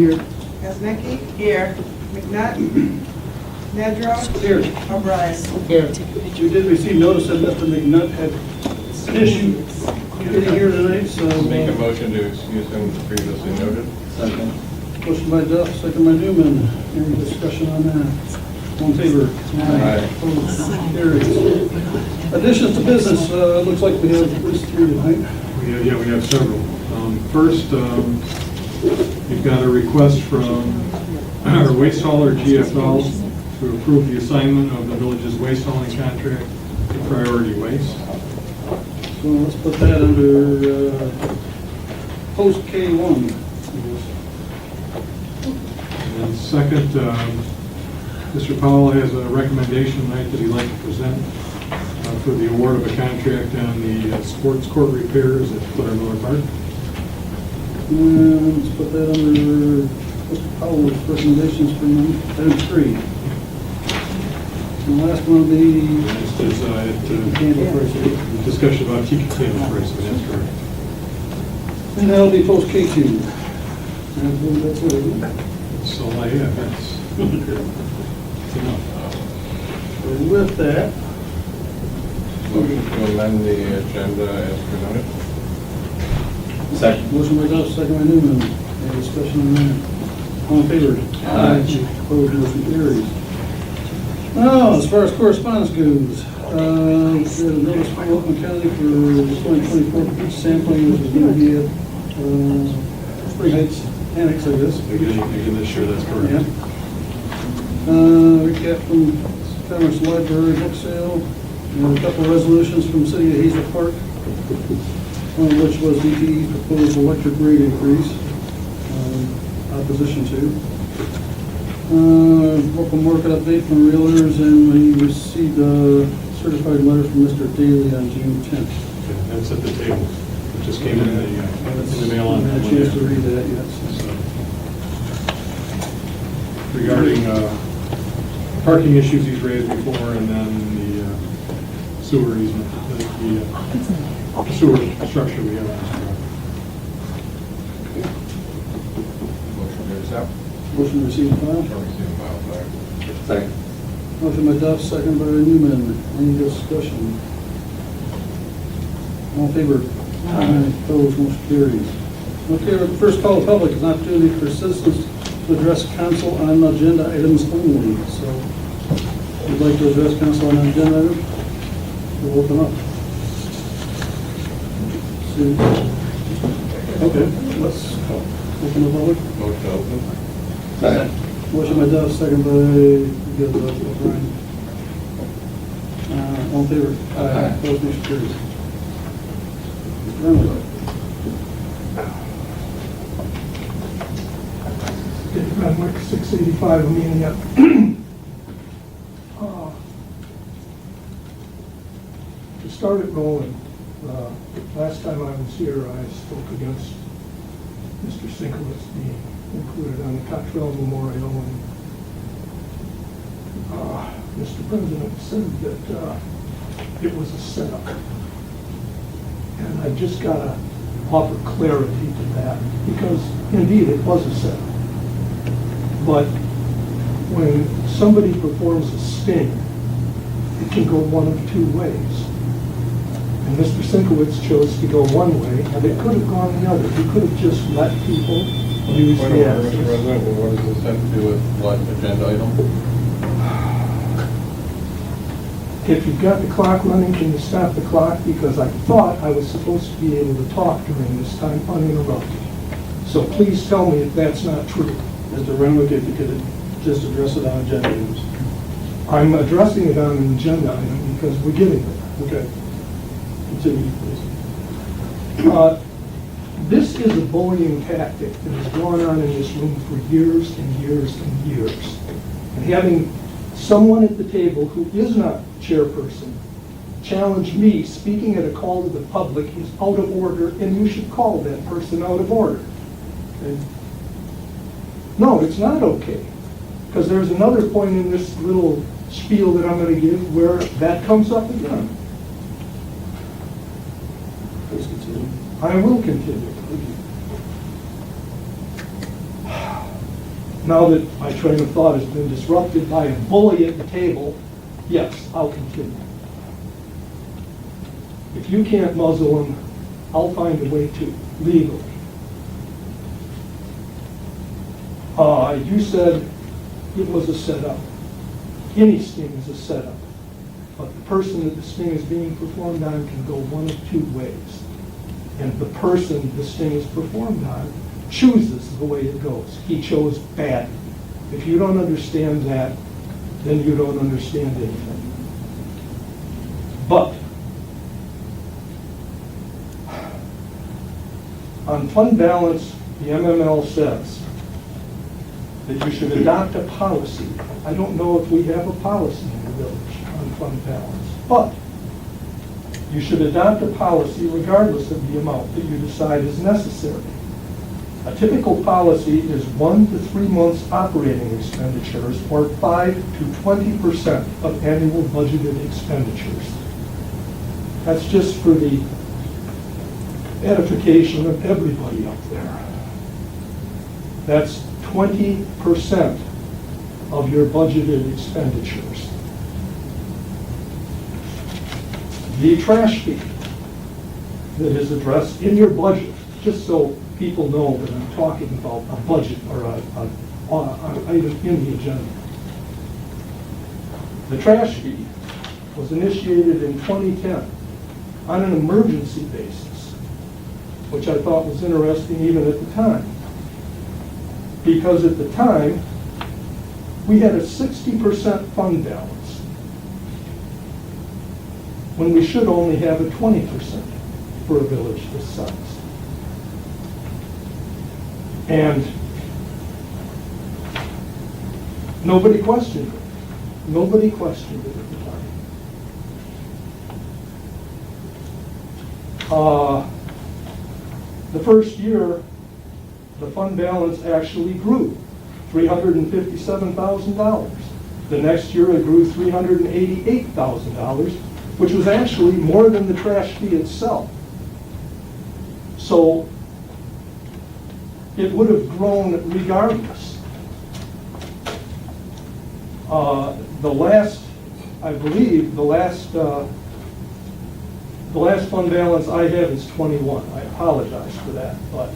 Here. Kazmicki. Here. McNutt. Nedrow. Here. O'Brien. Here. We did receive notice that Mr. McNutt had an issue getting here tonight, so. Make a motion to excuse him as previously noted. Second. Motion by Duff, second by Newman. Any discussion on that? All in favor? Aye. Opposed? Carries. Additions to business, looks like we have at least 3 tonight. We have several. First, you've got a request from our waste hauler GFL to approve the assignment of the village's waste hauling contract to Priority Waste. So let's put that under post K1. And second, Mr. Powell has a recommendation tonight that he'd like to present for the award of a contract on the sports court repairs at Claire Miller Park. And let's put that under Mr. Powell's recommendations for item 3. And the last one will be Next is candle prices. discussion about keeping candle prices, that's correct. And that'll be post K2. And I believe that's it, isn't it? That's all I have, that's enough. So with that, Motion to amend the agenda as presented. Second. motion by Duff, second by Newman. Any discussion on that? All in favor? Aye. Opposed, motion carries. Now, as far as correspondence goes, we had a notice from Oakland County for the 2024 beach sampling, which is going to be at Spring Heights Annex, I guess. Again, this year, that's correct. Yeah. Recap from Commerce Library book sale, and a couple of resolutions from City of Hazel Park, one of which was DTE's proposed electric rate increase, opposition to. Local market update from realtors, and we received a certified letter from Mr. Daly on June 10th. Okay, that's at the table. It just came in the mail on I had a Monday. chance to read that, yes. So, regarding parking issues he's raised before, and then the sewer easement, the sewer structure we have on this property. Motion to accept. Motion to receive and file. Or receive file, sorry. Second. Motion by Duff, second by Newman. Any discussion? All in favor? Aye. Opposed, motion carries. Okay, the first call of public is an opportunity for citizens to address council on agenda items only. So, if you'd like to address council on agenda item, we'll open up. See. Okay, let's open the public. Motion to open. Second. Motion by Duff, second by O'Brien. All in favor? Aye. Opposed, motion carries. Mr. Reynolds. Dave Renwick, 685 Amelia. To start it rolling, last time I was here, I spoke against Mr. Sinkowitz being included on the Cottrell Memorial, and Mr. President said that it was a setup. And I just got to offer clarity to that, because indeed it was a setup. But when somebody performs a sting, it can go one of two ways. And Mr. Sinkowitz chose to go one way, and it could have gone the other. He could have just let people use Point the of order, Mr. access. President, well, what does this have to do with what agenda item? If you've got the clock running, can you stop the clock? Because I thought I was supposed to be able to talk during this time uninterrupted. So please tell me if that's not true. Mr. Renwick, if you could just address it on agenda items. I'm addressing it on an agenda item because we're getting there. Okay. Continue, please. This is a bullying tactic that has gone on in this room for years and years and years. And having someone at the table who is not chairperson challenge me speaking at a call to the public is out of order, and you should call that person out of order. Okay. No, it's not okay. Because there's another point in this little spiel that I'm going to give where that comes up again. Please continue. I will continue. Now that my train of thought has been disrupted by a bully at the table, yes, I'll continue. If you can't muzzle him, I'll find a way to, legally. You said it was a setup. Any sting is a setup. But the person that the sting is being performed on can go one of two ways. And the person the sting is performed on chooses the way it goes. He chose badly. If you don't understand that, then you don't understand anything. But on fund balance, the MML says that you should adopt a policy. I don't know if we have a policy in the village on fund balance, but you should adopt a policy regardless of the amount that you decide is necessary. A typical policy is 1 to 3 months operating expenditures or 5 to 20% of annual budgeted expenditures. That's just for the edification of everybody up there. That's 20% of your budgeted expenditures. The trash fee that is addressed in your budget, just so people know that I'm talking about a budget or an item in the agenda. The trash fee was initiated in 2010 on an emergency basis, which I thought was interesting even at the time. Because at the time, we had a 60% fund balance, when we should only have a 20% for a village this size. And nobody questioned it. Nobody questioned it at the time. The first year, the fund balance actually grew, $357,000. The next year it grew $388,000, which was actually more than the trash fee itself. So it would have grown regardless. I believe the last fund balance I have is 21. I apologize for that, but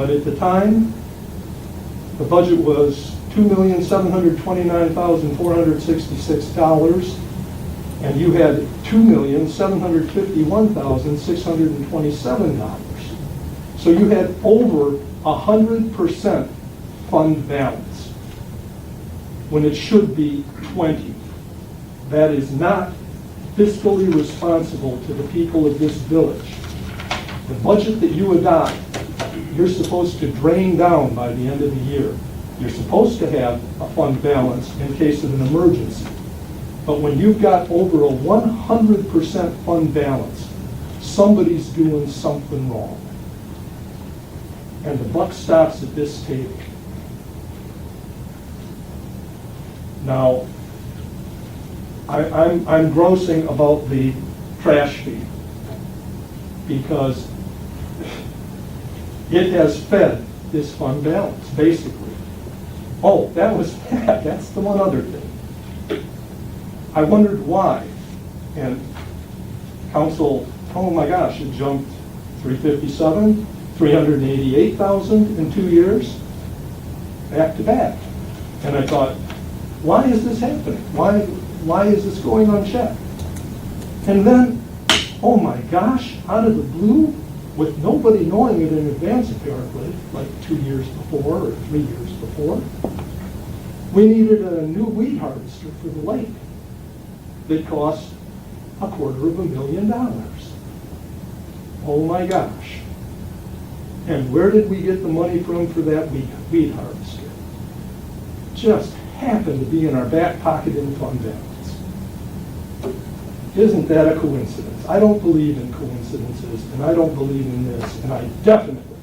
at the time, the budget was $2,729,466, and you had $2,751,627. So you had over 100% fund balance, when it should be 20. That is not fiscally responsible to the people of this village. The budget that you adopt, you're supposed to drain down by the end of the year. You're supposed to have a fund balance in case of an emergency. But when you've got over a 100% fund balance, somebody's doing something wrong. And the buck stops at this table. Now, I'm grousing about the trash fee because it has fed this fund balance, basically. Oh, that was bad. That's the one other thing. I wondered why. And council, oh my gosh, it jumped 357, 388,000 in 2 years, back to back. And I thought, why is this happening? Why is this going unchecked? And then, oh my gosh, out of the blue, with nobody knowing it in advance apparently, like 2 years before or 3 years before, we needed a new weed harvester for the lake that cost $250,000. Oh my gosh. And where did we get the money from for that weed harvester? Just happened to be in our back pocket in fund balance. Isn't that a coincidence? I don't believe in coincidences, and I don't believe in this, and I definitely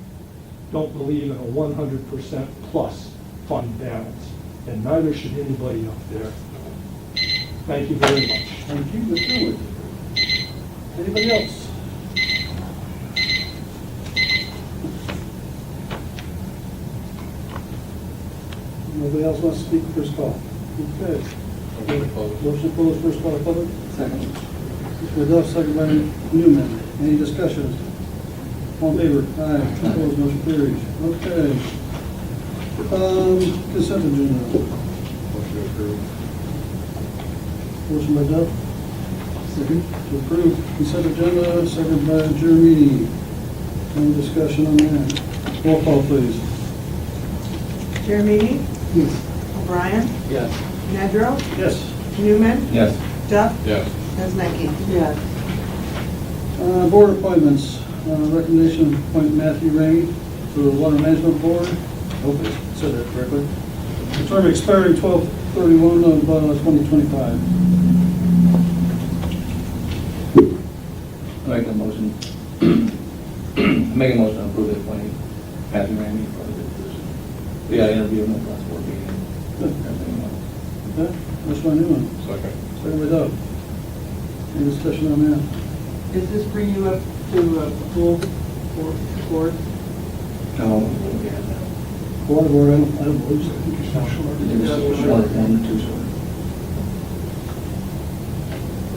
don't believe in a 100% plus fund balance, and neither should anybody up there. Thank you very much. Thank you, Mr. Wood. Anybody else? Nobody else wants to speak first call? Okay. Motion to close. Motion to close first call public? Second. Liddell, second by Newman. Any discussion? All in favor? Aye. Opposed, motion carries. Okay. Consent agenda. Motion to approve. Motion by Dell. Second. To approve consent agenda, second by Jeremy. Any discussion on that? Roll call, please. Jeremy, Yes. O'Brien, Yes. Nedrow, Yes. Newman, Yes. Duff, Yes. Resnicki. Yes. Board appointments, recommendation to appoint Matthew Ramey to the Water Management Board. Hope I said that correctly. The term expiring 12/31 of 2025. I make a motion. Make a motion to approve the appointing Kathy Ramey for the position. We got an interview in the last board meeting. Everything else. Okay, that's my new one. Second. Second by Doug. Any discussion on that? Does this bring you up to full board? No, we have that. Water Board, I don't believe so. There's one or two short.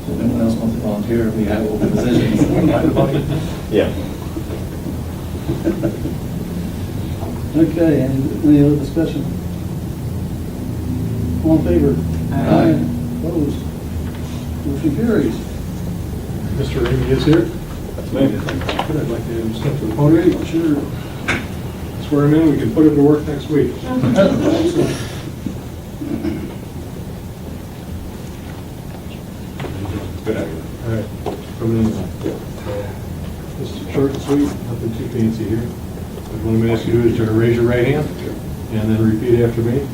So if anyone else wants to volunteer, we have open positions. Yeah. Okay, any other discussion? All in favor? Aye. Opposed? Motion carries. Mr. Ramey is here. That's me. Good, I'd like to step to the podium. Sure. Swear him in, we can put him to work next week. Excellent. Good idea. All right, coming in. This is short and sweet, nothing too fancy here. What I'm going to ask you to do is to raise your right hand and then repeat after me.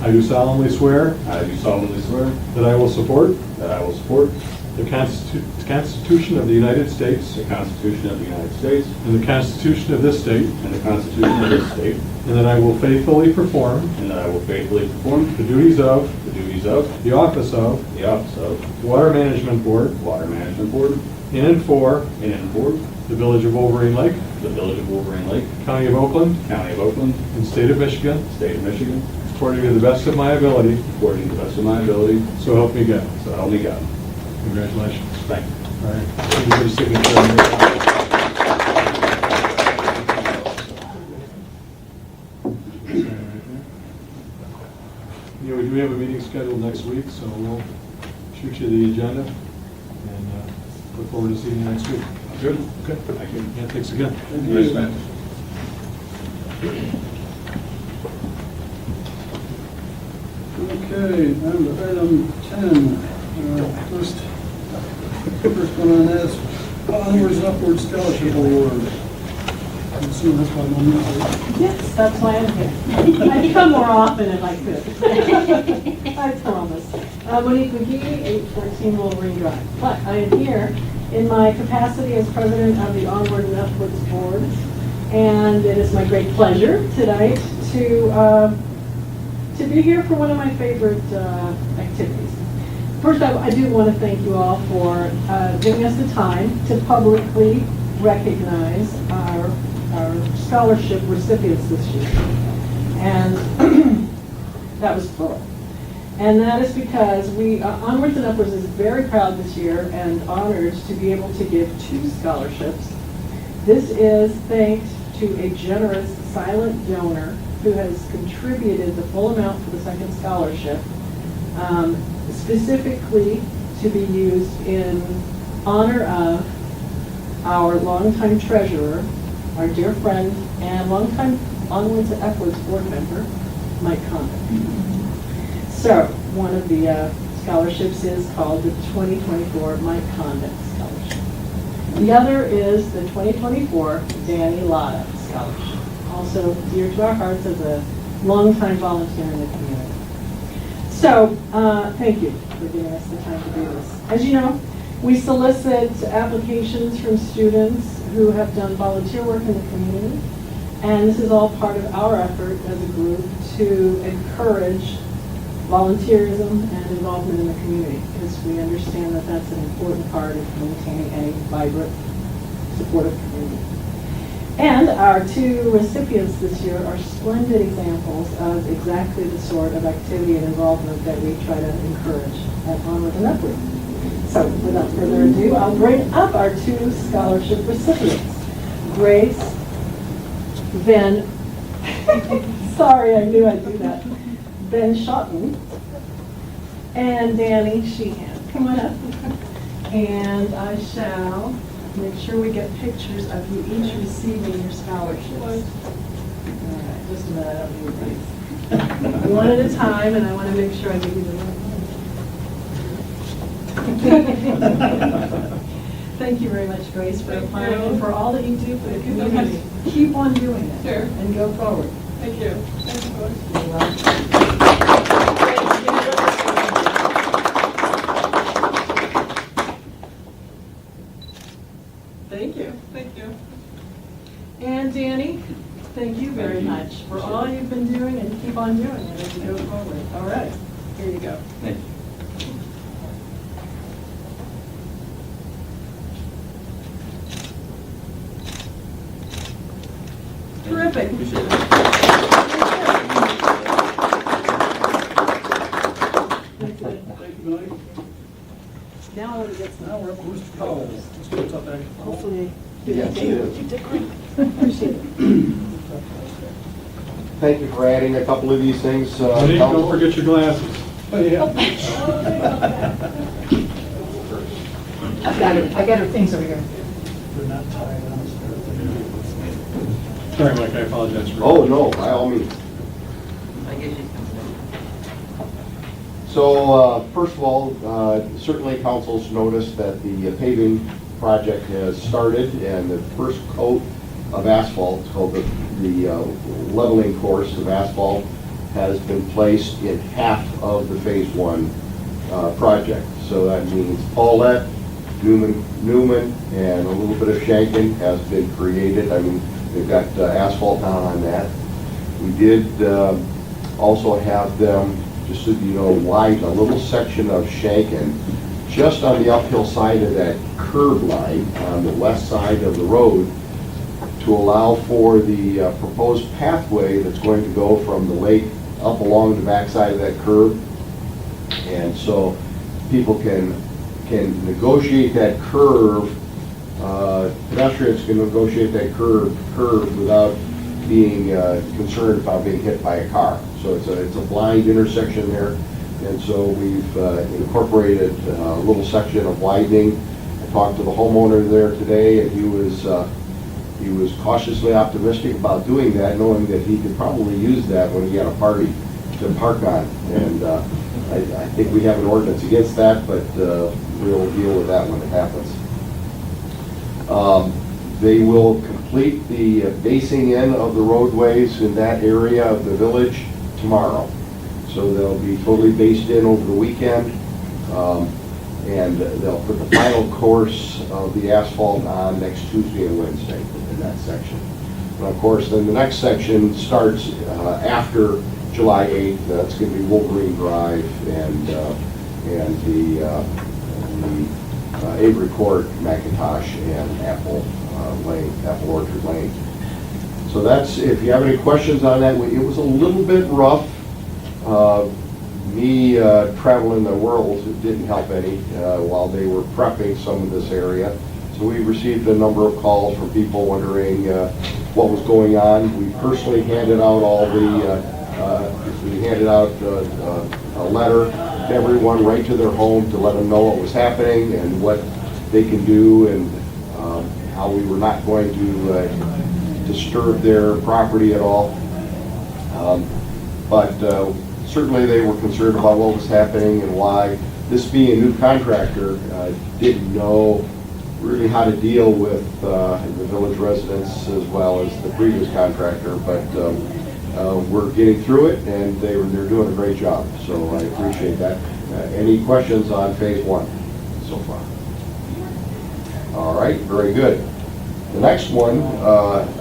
I do solemnly swear I do solemnly swear that I will support that I will support the Constitution of the United States the Constitution of the United States and the Constitution of this state, and the Constitution of this state, and that I will faithfully perform and that I will faithfully perform the duties of the duties of the office of the office of Water Management Board Water Management Board in and for in and for the Village of Wolverine Lake, the Village of Wolverine Lake, County of Oakland, County of Oakland, and State of Michigan, State of Michigan, according to the best of my ability, according to the best of my ability, so help me God. so help me God. Congratulations. Thank you. All right. Can you put a signature on there? Yeah, we do have a meeting scheduled next week, so we'll shoot you the agenda and look forward to seeing you next week. Good. Okay. Thank you. Yeah, thanks again. Thanks, man. Okay, on to item 10. First one on that is Onwards and Upwards Scholarship Award. I'm assuming that's why I'm on this. Yes, that's why I'm here. I'd come more often if I could. I promise. Monique McGee, 814 Wolverine Drive. But I am here in my capacity as president of the Onward and Upwards Board. And it is my great pleasure tonight to be here for one of my favorite activities. First, I do want to thank you all for giving us the time to publicly recognize our scholarship recipients this year. And that was plural. And that is because Onwards and Upwards is very proud this year and honored to be able to give 2 scholarships. This is thanks to a generous silent donor who has contributed the full amount for the second scholarship, specifically to be used in honor of our longtime treasurer, our dear friend, and longtime Onwards and Upwards board member, Mike Condon. So, one of the scholarships is called the 2024 Mike Condon Scholarship. The other is the 2024 Danny Latta Scholarship, also dear to our hearts as a longtime volunteer in the community. So, thank you for giving us the time to do this. As you know, we solicit applications from students who have done volunteer work in the community, and this is all part of our effort as a group to encourage volunteerism and involvement in the community, because we understand that that's an important part of maintaining a vibrant, supportive community. And our two recipients this year are splendid examples of exactly the sort of activity and involvement that we try to encourage at Onward and Upward. So without further ado, I'll bring up our two scholarship recipients. Grace Van, sorry, I knew I'd do that, Van Schotten and Danny Sheehan. Come on up. And I shall make sure we get pictures of you each receiving your scholarships. All right, just a minute, I don't need these. One at a time, and I want to make sure I give you the right one. Thank you very much, Grace, for applying and for all that you do for the community. Keep on doing it. Sure. And go forward. Thank you. Thank you, Lois. You're welcome. Thank you. Thank you. And Danny, thank you very much for all you've been doing and keep on doing it as you go forward. All right, here you go. Thank you. Terrific. Appreciate it. Thank you, Billy. Now it gets, Now we're up to Mr. Powell. Let's get up back. hopefully, Yes, it is. you did great. Appreciate it. Thank you for adding a couple of these things. Hey, don't Council. forget your glasses. Oh, yeah. I got her things over here. They're not tied on this pair. Sorry, Mike, I apologize for. Oh, no, by all means. So, first of all, certainly council's noticed that the paving project has started, and the first coat of asphalt, it's called the leveling course of asphalt, has been placed in half of the phase one project. So that means Paulette, Newman, and a little bit of Shankin has been created. I mean, they've got asphalt down on that. We did also have them, just so you know, widen a little section of Shankin just on the uphill side of that curb line on the west side of the road to allow for the proposed pathway that's going to go from the lake up along the backside of that curb. And so people can negotiate that curve, pedestrians can negotiate that curve without being concerned about being hit by a car. So it's a blind intersection there, and so we've incorporated a little section of widening. I talked to the homeowner there today, and he was cautiously optimistic about doing that, knowing that he could probably use that when he had a party to park on. And I think we have an ordinance against that, but we'll deal with that when it happens. They will complete the basing in of the roadways in that area of the village tomorrow. So they'll be totally based in over the weekend, and they'll put the final course of the asphalt on next Tuesday and Wednesday in that section. And of course, then the next section starts after July 8th. That's going to be Wolverine Drive and the Avery Court, McIntosh, and Apple Orchard Lane. So that's, if you have any questions on that, it was a little bit rough. Me traveling the world didn't help any while they were prepping some of this area. So we received a number of calls from people wondering what was going on. We personally handed out a letter to everyone right to their home to let them know what was happening and what they can do, and how we were not going to disturb their property at all. But certainly they were concerned about what was happening and why. This being a new contractor, didn't know really how to deal with the village residents as well as the previous contractor, but we're getting through it, and they're doing a great job, so I appreciate that. Any questions on phase one so far? All right, very good. The next one,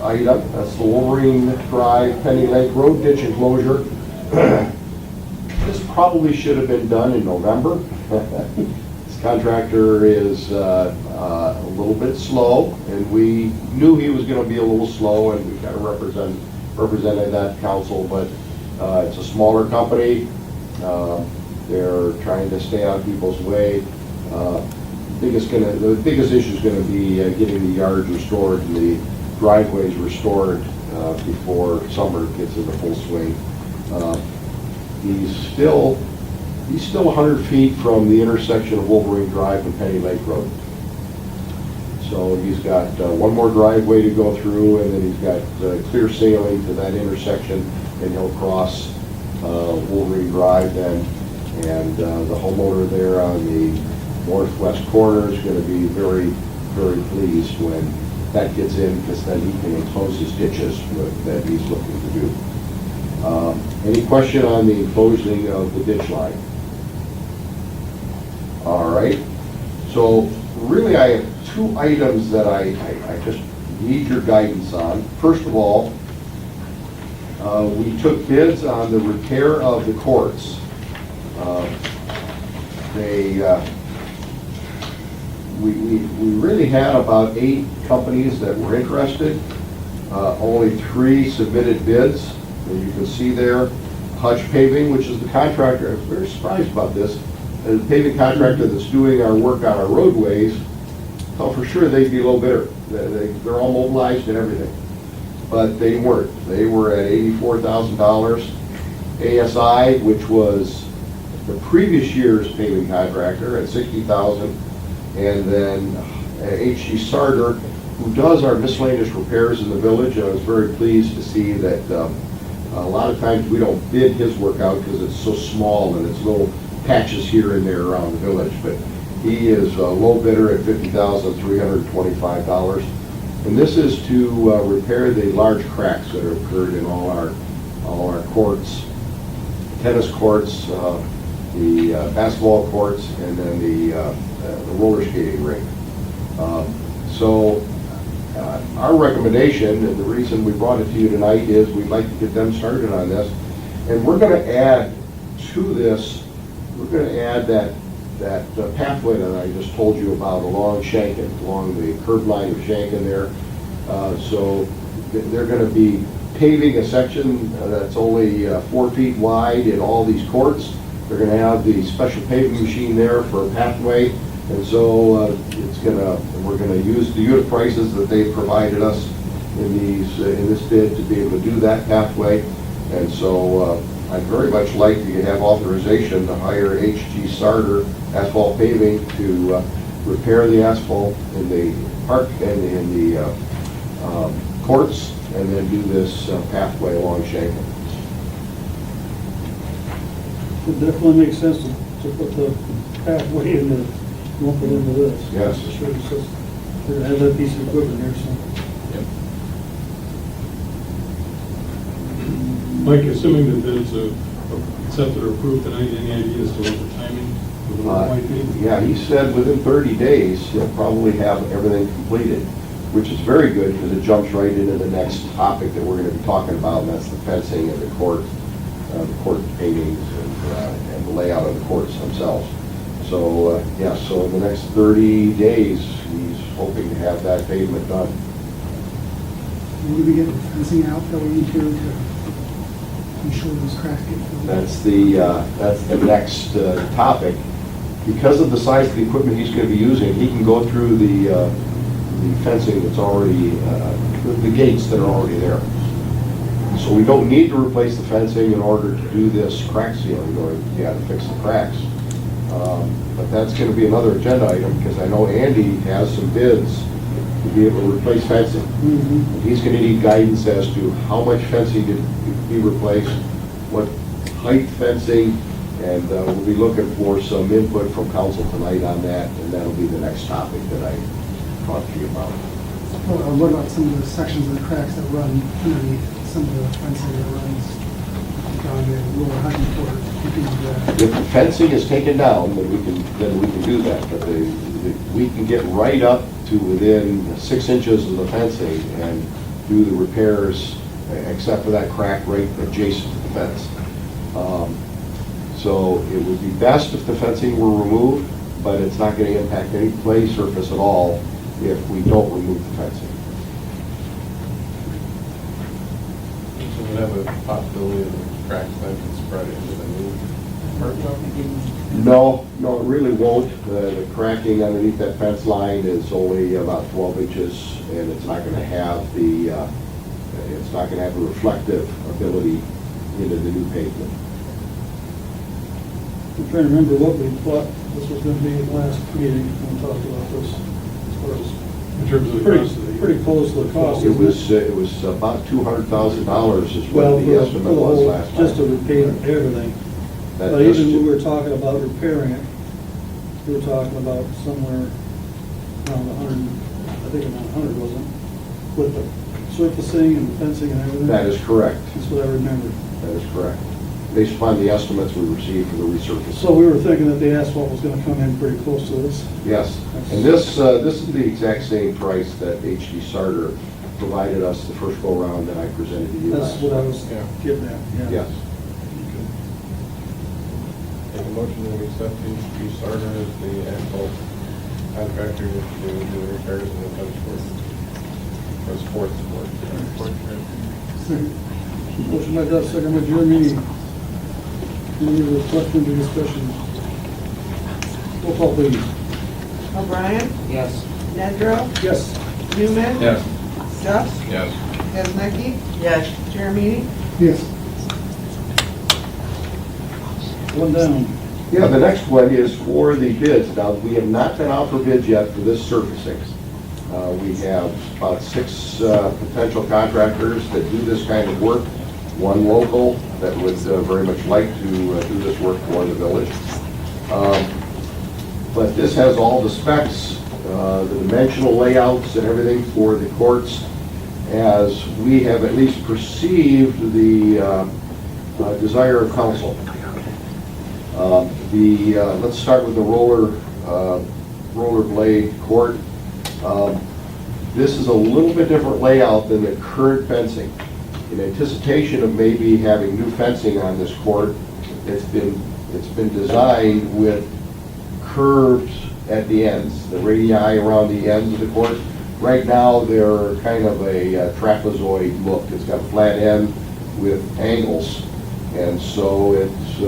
item, that's the Wolverine Drive Penny Lake Road ditch enclosure. This probably should have been done in November. This contractor is a little bit slow, and we knew he was gonna be a little slow, and we kind of represented that council, but it's a smaller company. They're trying to stay out of people's way. The biggest issue is gonna be getting the yards restored and the driveways restored before summer gets into full swing. He's still 100 feet from the intersection of Wolverine Drive and Penny Lake Road. So he's got one more driveway to go through, and then he's got clear sailing to that intersection, and he'll cross Wolverine Drive then. And the homeowner there on the northwest corner is going to be very, very pleased when that gets in, because then he can enclose his ditches that he's looking to do. Any question on the enclosing of the ditch line? All right. So really, I have two items that I just need your guidance on. First of all, we took bids on the repair of the courts. We really had about 8 companies that were interested. Only 3 submitted bids. And you can see there, Hutch Paving, which is the contractor. I was very surprised about this. The paving contractor that's doing our work on our roadways, thought for sure they'd be low bidder. They're all mobilized and everything. But they weren't. They were at $84,000. ASI, which was the previous year's paving contractor, at $60,000. And then H.G. Sarter, who does our miscellaneous repairs in the village. I was very pleased to see that a lot of times we don't bid his work out because it's so small and it's little patches here and there around the village. But he is a low bidder at $50,325. And this is to repair the large cracks that have occurred in all our courts, tennis courts, the basketball courts, and then the roller skating rink. So our recommendation, and the reason we brought it to you tonight, is we'd like to get them started on this. And we're going to add to this, we're going to add that pathway that I just told you about along Shankin, along the curb line of Shankin there. So they're going to be paving a section that's only 4 feet wide in all these courts. They're going to have the special paving machine there for a pathway. And so we're going to use the unit prices that they've provided us in this bid to be able to do that pathway. And so I'd very much like to have authorization to hire H.G. Sarter Asphalt Paving to repair the asphalt in the park and in the courts, and then do this pathway along Shankin. It definitely makes sense to put the pathway in the, lump it into this. Yes. Sure, it's just, we're gonna have that piece of equipment here, so. Mike, assuming the bids are accepted or approved tonight, any idea as to what the timing of the work might be? Yeah, he said within 30 days, he'll probably have everything completed, which is very good because it jumps right into the next topic that we're going to be talking about, and that's the fencing and the court paintings and the layout of the courts themselves. So, so in the next 30 days, he's hoping to have that pavement done. Will we get the fencing out that we need to ensure those cracks get filled? That's the next topic. Because of the size of the equipment he's going to be using, he can go through the fencing that's already, the gates that are already there. So we don't need to replace the fencing in order to do this crack sealing, or to fix the cracks. But that's going to be another agenda item, because I know Andy has some bids to be able to replace fencing. Mm-hmm. He's going to need guidance as to how much fencing to be replaced, what height fencing, and we'll be looking for some input from council tonight on that, and that'll be the next topic that I talk to you about. What about some of the sections of the cracks that run underneath some of the fencing that runs down the lower hunting court? If the fencing is taken down, then we can do that, but we can get right up to within 6 inches of the fencing and do the repairs, except for that crack right adjacent to the fence. So it would be best if the fencing were removed, but it's not going to impact any play surface at all if we don't remove the fencing. So we have a possibility of the cracks then can spread into the new parking lot? No, it really won't. The cracking underneath that fence line is only about 12 inches, and it's not going to have it's not going to have a reflective ability into the new pavement. I'm trying to remember what we thought this was gonna be in the last meeting when we talked about this. As far as In terms of the cost of the... pretty close to the cost. It isn't was about $200,000 is Well, what for the the estimate was whole, last just to time. repair everything. That But just- even when we were talking about repairing it, we were talking about somewhere around 100, I think around 100, wasn't it? With the surfacing and fencing and everything? That is correct. That's what I remember. That is correct. Based upon the estimates we received for the resurfacing. So we were thinking that the asphalt was gonna come in pretty close to this. Yes, and this is the exact same price that HD Sarter provided us the first go-around that I presented to you That's last. what I was Yeah. getting at, yeah. Yes. Make a motion that we accept HB Sarter as the asphalt contractor to do the repairs in the tennis court. Or sports court. Motion by Doug, second by Jeremy. Any other questions or discussion? Roll call, please. O'Brien? Yes. Nedrow? Yes. Newman? Yes. Gus? Yes. Ezmecki? Yes. Jeremy? Yes. One down. Yeah, the next one is for the bids. Now, we have not been out for bids yet for this surfacing. We have about 6 potential contractors that do this kind of work, one local that would very much like to do this work for the village. But this has all the specs, the dimensional layouts and everything for the courts, as we have at least perceived the desire of council. Let's start with the rollerblade court. This is a little bit different layout than the current fencing. In anticipation of maybe having new fencing on this court, it's been designed with curves at the ends, the radii around the ends of the court. Right now, they're kind of a trapezoid look. It's got a flat end with angles, and so it's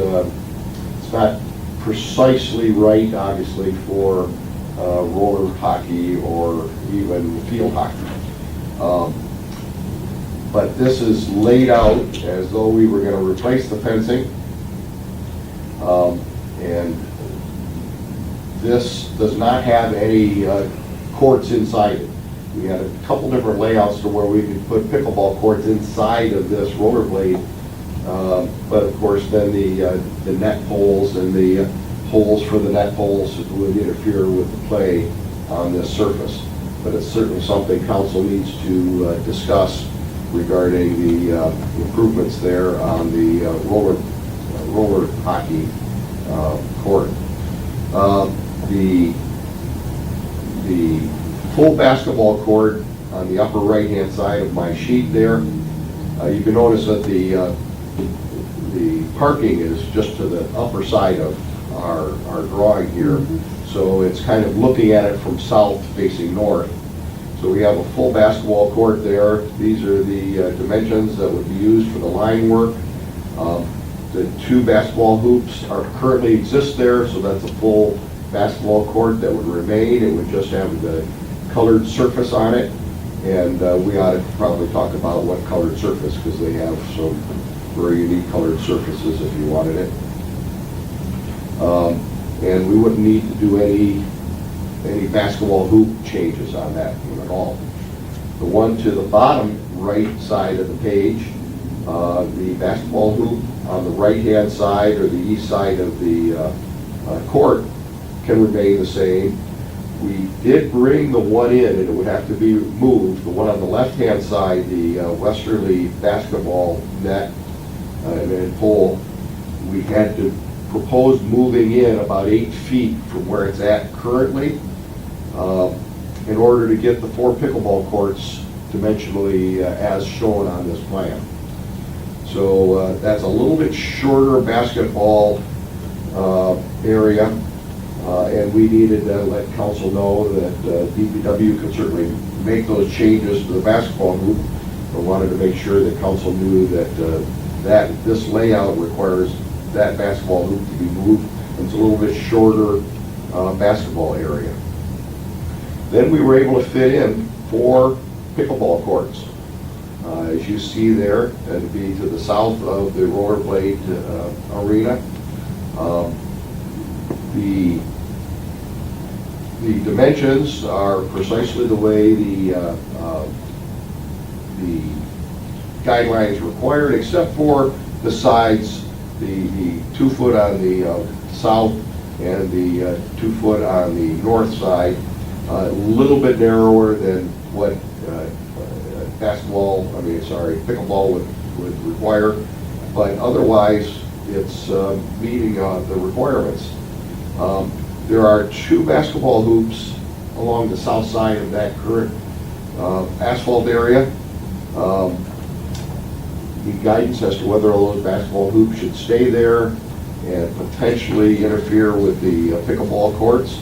not precisely right, obviously, for roller hockey or even field hockey. But this is laid out as though we were going to replace the fencing. And this does not have any courts inside it. We had a couple different layouts to where we could put pickleball courts inside of this rollerblade. But of course, then the net poles and the holes for the net poles would interfere with the play on this surface. But it's certainly something council needs to discuss regarding the improvements there on the roller hockey court. The full basketball court on the upper right-hand side of my sheet there, you can notice that the parking is just to the upper side of our drawing here. So it's kind of looking at it from south facing north. So we have a full basketball court there. These are the dimensions that would be used for the line work. The 2 basketball hoops currently exist there, so that's a full basketball court that would remain. It would just have the colored surface on it. And we ought to probably talk about what colored surface, because they have some very unique colored surfaces if you wanted it. And we wouldn't need to do any basketball hoop changes on that one at all. The one to the bottom right side of the page, the basketball hoop on the right-hand side or the east side of the court can remain the same. We did bring the one in, and it would have to be moved. The one on the left-hand side, the westerly basketball net and pole, we had to propose moving in about 8 feet from where it's at currently in order to get the 4 pickleball courts dimensionally as shown on this plan. So that's a little bit shorter basketball area. And we needed to let council know that DPW could certainly make those changes to the basketball hoop. I wanted to make sure that council knew that this layout requires that basketball hoop to be moved. It's a little bit shorter basketball area. Then we were able to fit in 4 pickleball courts. As you see there, that'd be to the south of the rollerblade arena. The dimensions are precisely the way the guidelines required, except for the sides, the 2 foot on the south and the 2 foot on the north side, a little bit narrower than what pickleball would require, but otherwise it's meeting the requirements. There are 2 basketball hoops along the south side of that current asphalt area. The guidance as to whether all those basketball hoops should stay there and potentially interfere with the pickleball courts.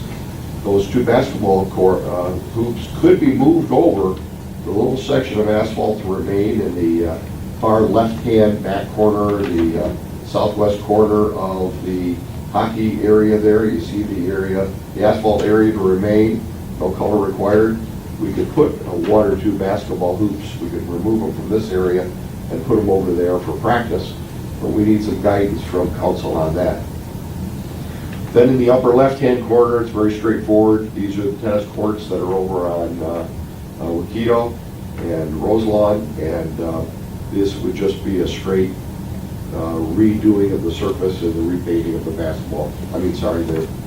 Those 2 basketball hoops could be moved over the little section of asphalt to remain in the far left-hand back corner, the southwest corner of the hockey area there. You see the asphalt area to remain, no color required. We could put 1 or 2 basketball hoops. We could remove them from this area and put them over there for practice, but we need some guidance from council on that. Then in the upper left-hand corner, it's very straightforward. These are the tennis courts that are over on Wakito and Roselawn, and this would just be a straight redoing of the surface and the repainting of the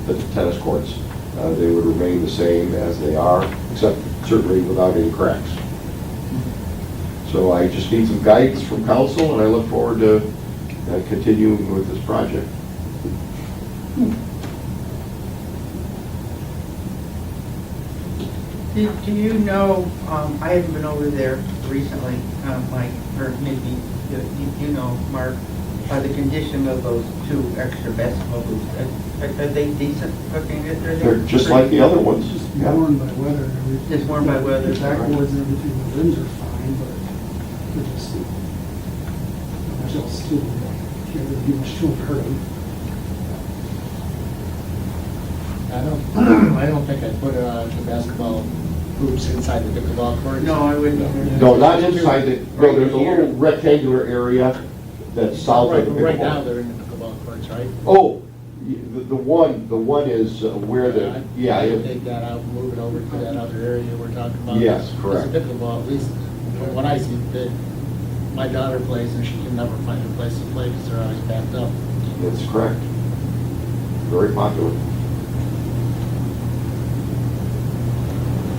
the tennis courts. They would remain the same as they are, except certainly without any cracks. So I just need some guidance from council, and I look forward to continuing with this project. Do you know, I haven't been over there recently, Mike, or maybe you know, Mark, the condition of those 2 extra basketball hoops. Are they decent looking? They're just like the other ones. Just Yeah. worn by weather and everything. Just worn by weather. The backboards and everything, the rims are fine, but they're just, much else too. Can't really do much to them to hurt them. I don't think I'd put the basketball hoops inside the pickleball court. No, I wouldn't either. No, not inside there's a little rectangular area that's south of the Right now, pickleball. they're in the pickleball courts, right? Oh, the one is where I'd take that out, move it over to that other area we're talking about. Yes, correct. Because the pickleball, at least, from what I see, that my daughter plays and she can never find a place to play because they're always backed up. That's correct. Very popular.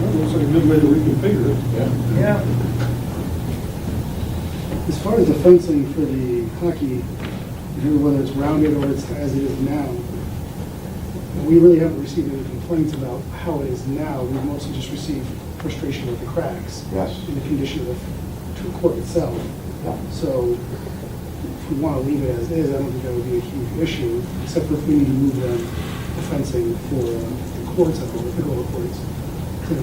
Well, looks like a good way to reconfigure it. Yeah. As far as the fencing for the hockey, whether it's rounded or it's as it is now, we really haven't received any complaints about how it is now. We've mostly just received frustration with the cracks Yes. and the condition of the court itself. Yeah. So if we want to leave it as is, I don't think that would be a huge issue, except for if we need to move the fencing for the courts, the pickleball courts.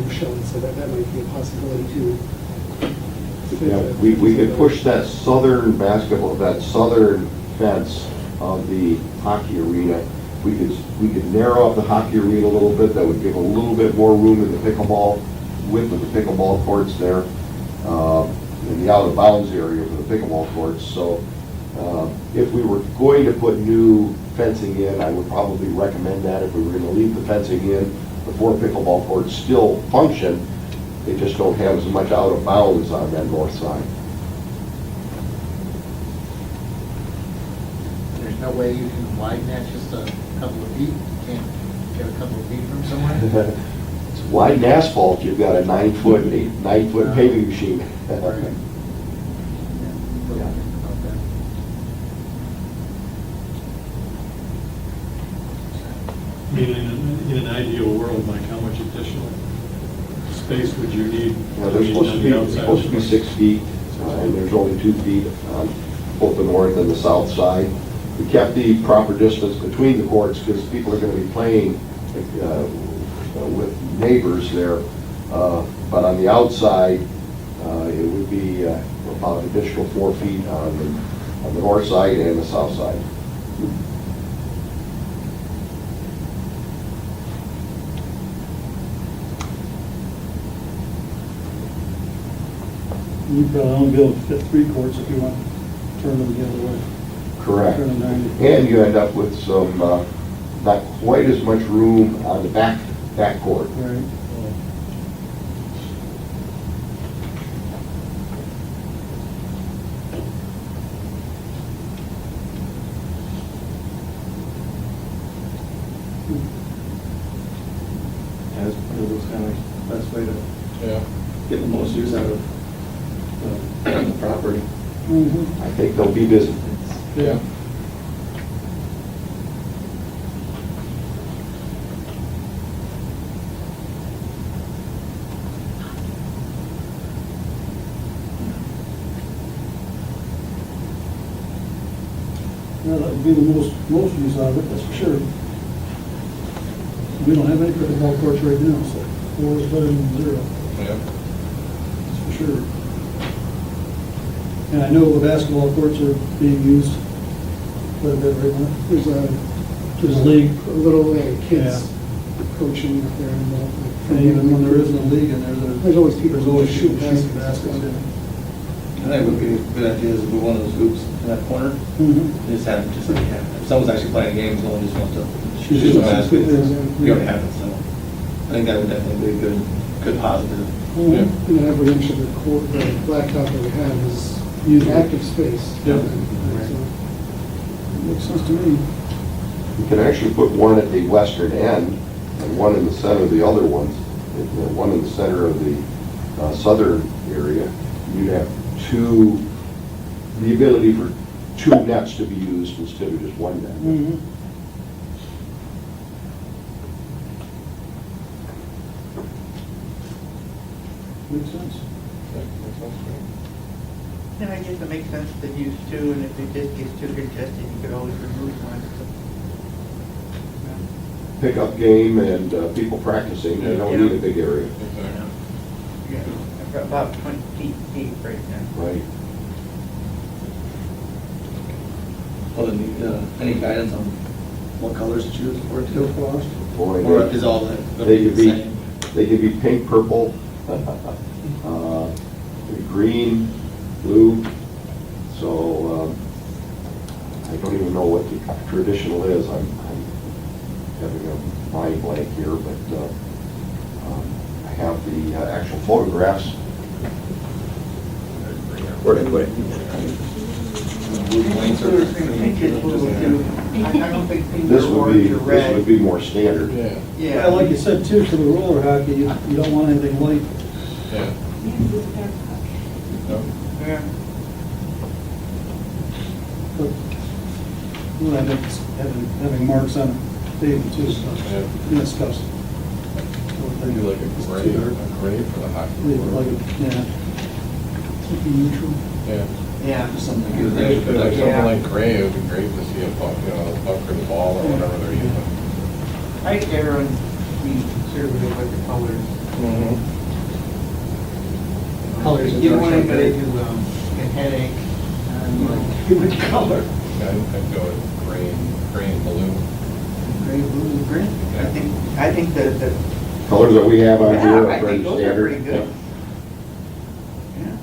Michelle had said that might be a possibility too. Yeah, we could push that southern fence of the hockey arena. We could narrow up the hockey arena a little bit. That would give a little bit more room in the pickleball, width of the pickleball courts there, in the out of bounds area for the pickleball courts. So if we were going to put new fencing in, I would probably recommend that. If we were going to leave the fencing in, the 4 pickleball courts still function. They just don't have as much out of bounds on that north side. There's no way you can widen that just a couple of feet? You can't get a couple of feet from somewhere? It's wide and asphalt. You've got a 9-foot paving machine. Okay. I mean, in an ideal world, Mike, how much additional space would you need? They're supposed to be 6 feet, and there's only 2 feet on both the north and the south side. We kept the proper distance between the courts because people are going to be playing with neighbors there. But on the outside, it would be about an additional 4 feet on the north side and the south side. You probably only be able to fit 3 courts if you want to turn them the other way. Correct. Turn them 90. And you end up with some, not quite as much room on the back court. Right. As one of those kind of best way to Yeah. get the most use out of the property. Mhm. I think they'll be busy. Yeah. Yeah, that would be the most use out of it, that's for sure. We don't have any pickleball courts right now, so 4 is better than 0, Yeah. that's for sure. And I know the basketball courts are being used quite a bit right now. There's There's a league, a little kids coaching up there. and even when there isn't a league in there, There's always people there's always who shoot people shooting baskets. baskets. I think it would be a good idea to move one of those hoops in that corner. Mhm. Just have, just like, if someone's actually playing games, no one just wants to Shoot shoot a some basket. baskets. We already have it, so I think that would definitely be a good positive. Mhm. And then every inch of the court, the blacktop that we have is Usable. active space. Yeah. So, Makes sense to me. You can actually put one at the western end and one in the center of the other ones. The one in the center of the southern area, you'd have the ability for 2 nets to be used instead of just 1 net. Mhm. Makes sense. Yeah, that sounds great. And I guess it makes sense to use 2, and if it just gets too congested, you could always remove one. Pickup game and people practicing, they don't need a big area, Exactly. Yeah, I've got about 20 feet deep right now. right? Well, then, any guidance on what colors to choose for it Go too? fast. Boy, Or is all that gonna They be could the be, same? they could be pink, purple, green, blue. So I don't even know what the traditional is. I'm having a mind blank here, but I have the actual photographs. Where did it? I think it's blue too. I don't think things This are would be, orange or this would red. be more standard. Yeah. Yeah, like you said too, for the roller hockey, you don't want anything light. Yeah. No. Yeah. But, well, I think having marks on pavement too, so Yeah. that's tough. Maybe like a gray for the hockey Like, court. yeah. Something neutral. Yeah. Yeah. Something Like good. something Yeah. like gray, it would be great to see a puck, a puck or the ball or whatever they're using. I think everyone be conservative with the colors. Colors You don't are want anybody good. to get a headache on which color. I'd go with gray and blue. Gray, blue, and green. I think the, Colors that we have on yeah, here I are pretty think those are standard. pretty good. Yeah.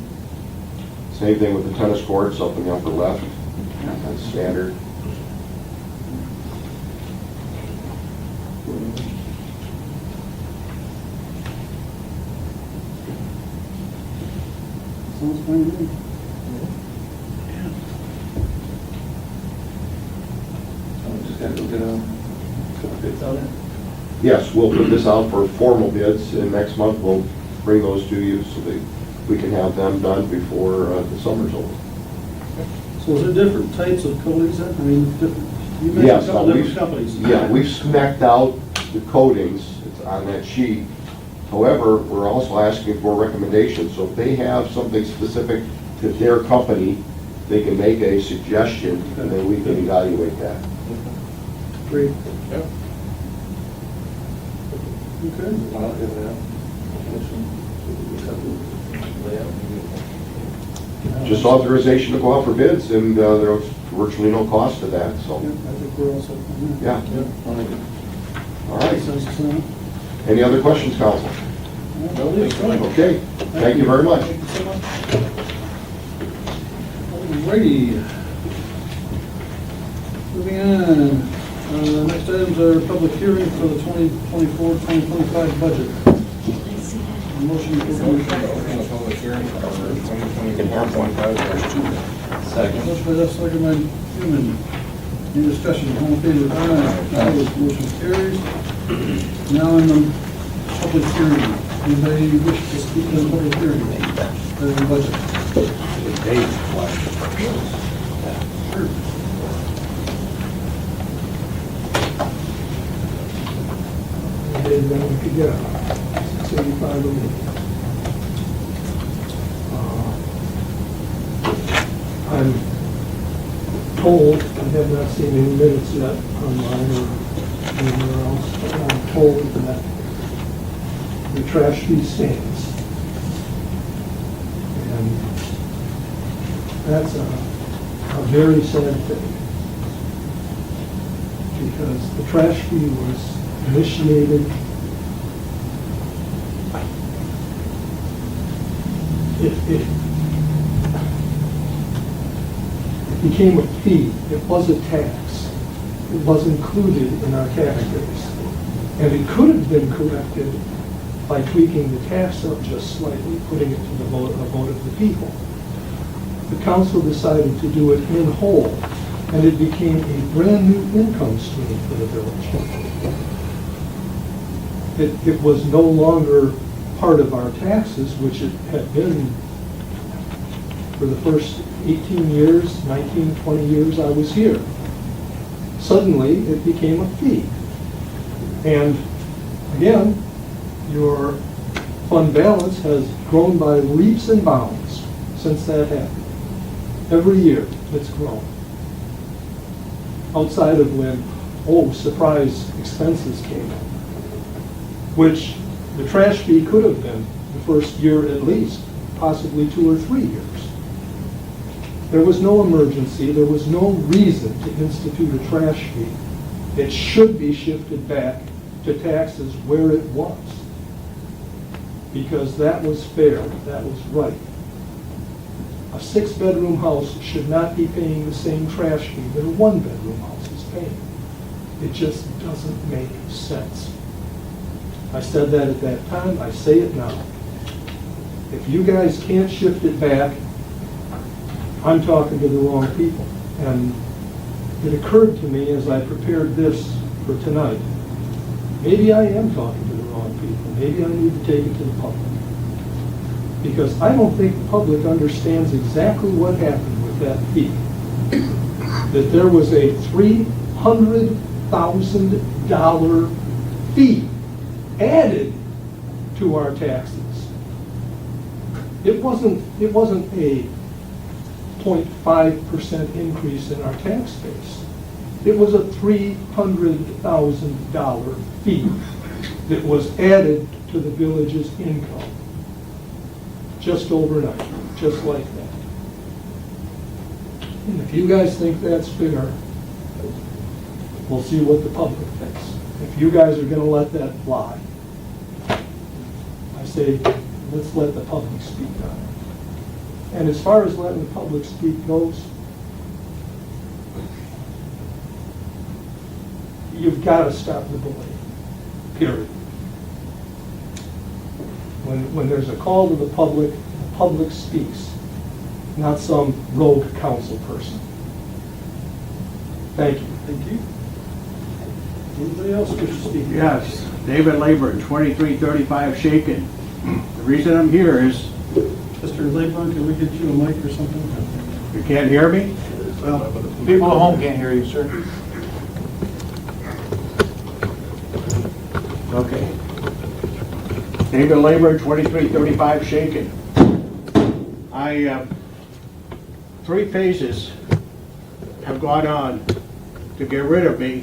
Same thing with the tennis courts up in the upper left. That's standard. Sounds fine to me. So just gotta go get a couple bids on it. Yes, we'll put this out for formal bids, and next month we'll bring those to you so that we can have them done before the summer's over. So is there different types of coatings then? I mean, different, you mentioned a Yes, couple we've- different companies. Yeah, we've spec'd out the coatings, it's on that sheet. However, we're also asking for recommendations, so if they have something specific to their company, they can make a suggestion, and then we can evaluate that. Great. Yeah. Okay. I'll give it out. Motion to accept the layout. Just authorization to go out for bids, and there's virtually no cost to that, so, Yeah, I think we're all set. yeah. I'll make it. All right. Consensus on it? Any other questions, council? No, it's fine. Okay, thank you very much. Thank you so much. Alrighty. Moving on, the next items are public hearing for the 2024-2025 budget. Motion to approve. Public hearing for 2024-25. Second. Motion by Jeff, second by Newman. Any discussion? All in favor? Aye. Opposed? Motion carries. Now in the public hearing. Anybody wish to speak in the public hearing? For the budget? Sure. And then we could get 685 of them. I'm told, I have not seen any minutes yet online or anywhere else, but I'm told that the trash fee stands. And that's a very sad thing. Because the trash fee was initiated, it became a fee. It was a tax. It was included in our tax base. And it could have been corrected by tweaking the tax up just slightly, putting it to the vote of the people. The council decided to do it in whole, and it became a brand new income stream for the village. It was no longer part of our taxes, which it had been for the first 18 years, 19, 20 years I was here. Suddenly, it became a fee. And again, your fund balance has grown by leaps and bounds since that happened. Every year, it's grown. Outside of when, oh, surprise expenses came in, which the trash fee could have been the first year at least, possibly 2 or 3 years. There was no emergency, there was no reason to institute a trash fee. It should be shifted back to taxes where it was, because that was fair, that was right. A 6-bedroom house should not be paying the same trash fee that a 1-bedroom house is paying. It just doesn't make sense. I said that at that time, I say it now. If you guys can't shift it back, I'm talking to the wrong people. And it occurred to me as I prepared this for tonight, maybe I am talking to the wrong people. Maybe I need to take it to the public. Because I don't think the public understands exactly what happened with that fee. That there was a $300,000 fee added to our taxes. It wasn't a 0.5% increase in our tax base. It was a $300,000 fee that was added to the village's income. Just overnight, just like that. And if you guys think that's fair, we'll see what the public thinks. If you guys are going to let that fly, I say, let's let the public speak on it. And as far as letting the public speak goes, you've got to stop the bullying, period. When there's a call to the public speaks, not some rogue council person. Thank you. Thank you. Anybody else wish to speak? Yes, David Leyburn, 2335 Shaken. The reason I'm here is, Mr. Lakeman, can we get you a mic or something? you can't hear me? Well, people at home can't hear you, sir. Okay. David Leyburn, 2335 Shaken. 3 phases have gone on to get rid of me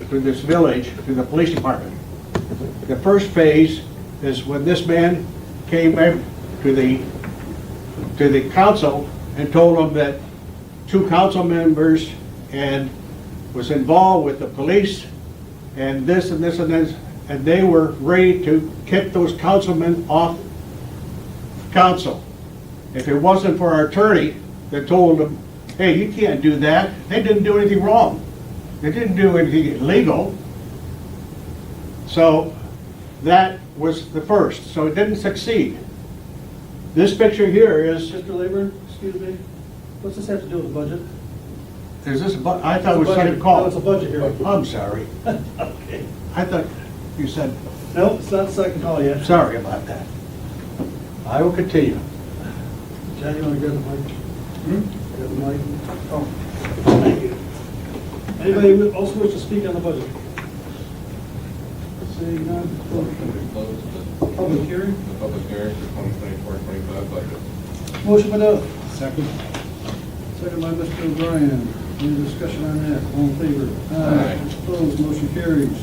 through this village, through the police department. The first phase is when this man came in to the council and told them that 2 council members and was involved with the police and this and this and this, and they were ready to kick those councilmen off council. If it wasn't for our attorney that told them, hey, you can't do that, they didn't do anything wrong. They didn't do anything illegal. So that was the first, so it didn't succeed. This picture here is, Mr. Leyburn, excuse me, what's this have to do with the budget? is this, I thought it was second No, call. it's a budget hearing. I'm sorry. Okay. I thought you said, No, it's not second call yet. sorry about that. I will continue. John, you want to grab the mic? Grab the mic? Oh. Thank you. Anybody else wish to speak on the budget? Seeing none, public hearing. The public hearing for 2024-25 budget. Motion by Duff. Second. Second by Mr. O'Brien. Any discussion on that? All in favor? Aye. Opposed, motion carries.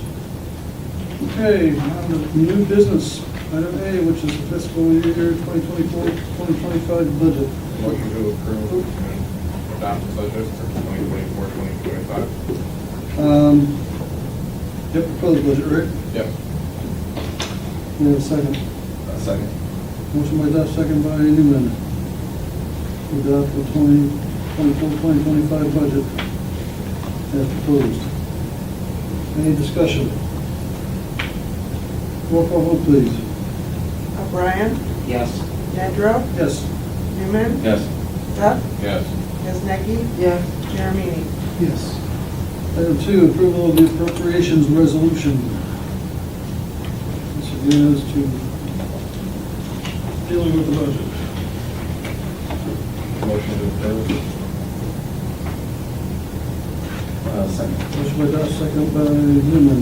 Okay, on to new business, item A, which is the fiscal year 2024-2025 budget. Motion to approve and adopt the budget for 2024-2025. Yep, proposed budget, Rick. Yes. We have a second. Second. Motion by Duff, second by Newman. To adopt the 2024-2025 budget as proposed. Any discussion? Roll call vote, please. O'Brien, Yes. Nedrow, Yes. Newman, Yes. Duff, Yes. Giznicki. Yes. Jeremini. Yes. Item 2, approval of the appropriations resolution. This again is to dealing with the budget. Motion to approve. Second. Motion by Duff, second by Newman.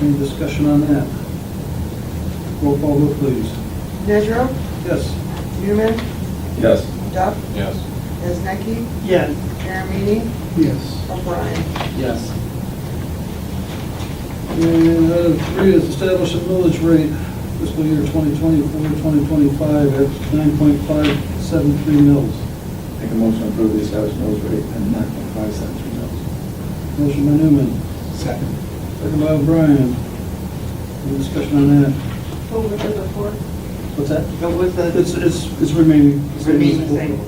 Any discussion on that? Roll call vote, please. Nedrow, Yes. Newman, Yes. Duff, Yes. Giznicki. Yes. Jeremini. Yes. O'Brien. Yes. And item 3 is establish a millage rate fiscal year 2024-2025 at 9.573 mils. Make a motion to approve the established millage rate at 9.573 mils. Motion by Newman, Second. second by O'Brien. Any discussion on that? What was it before? What's that? What was the? It's remaining. Remain the same.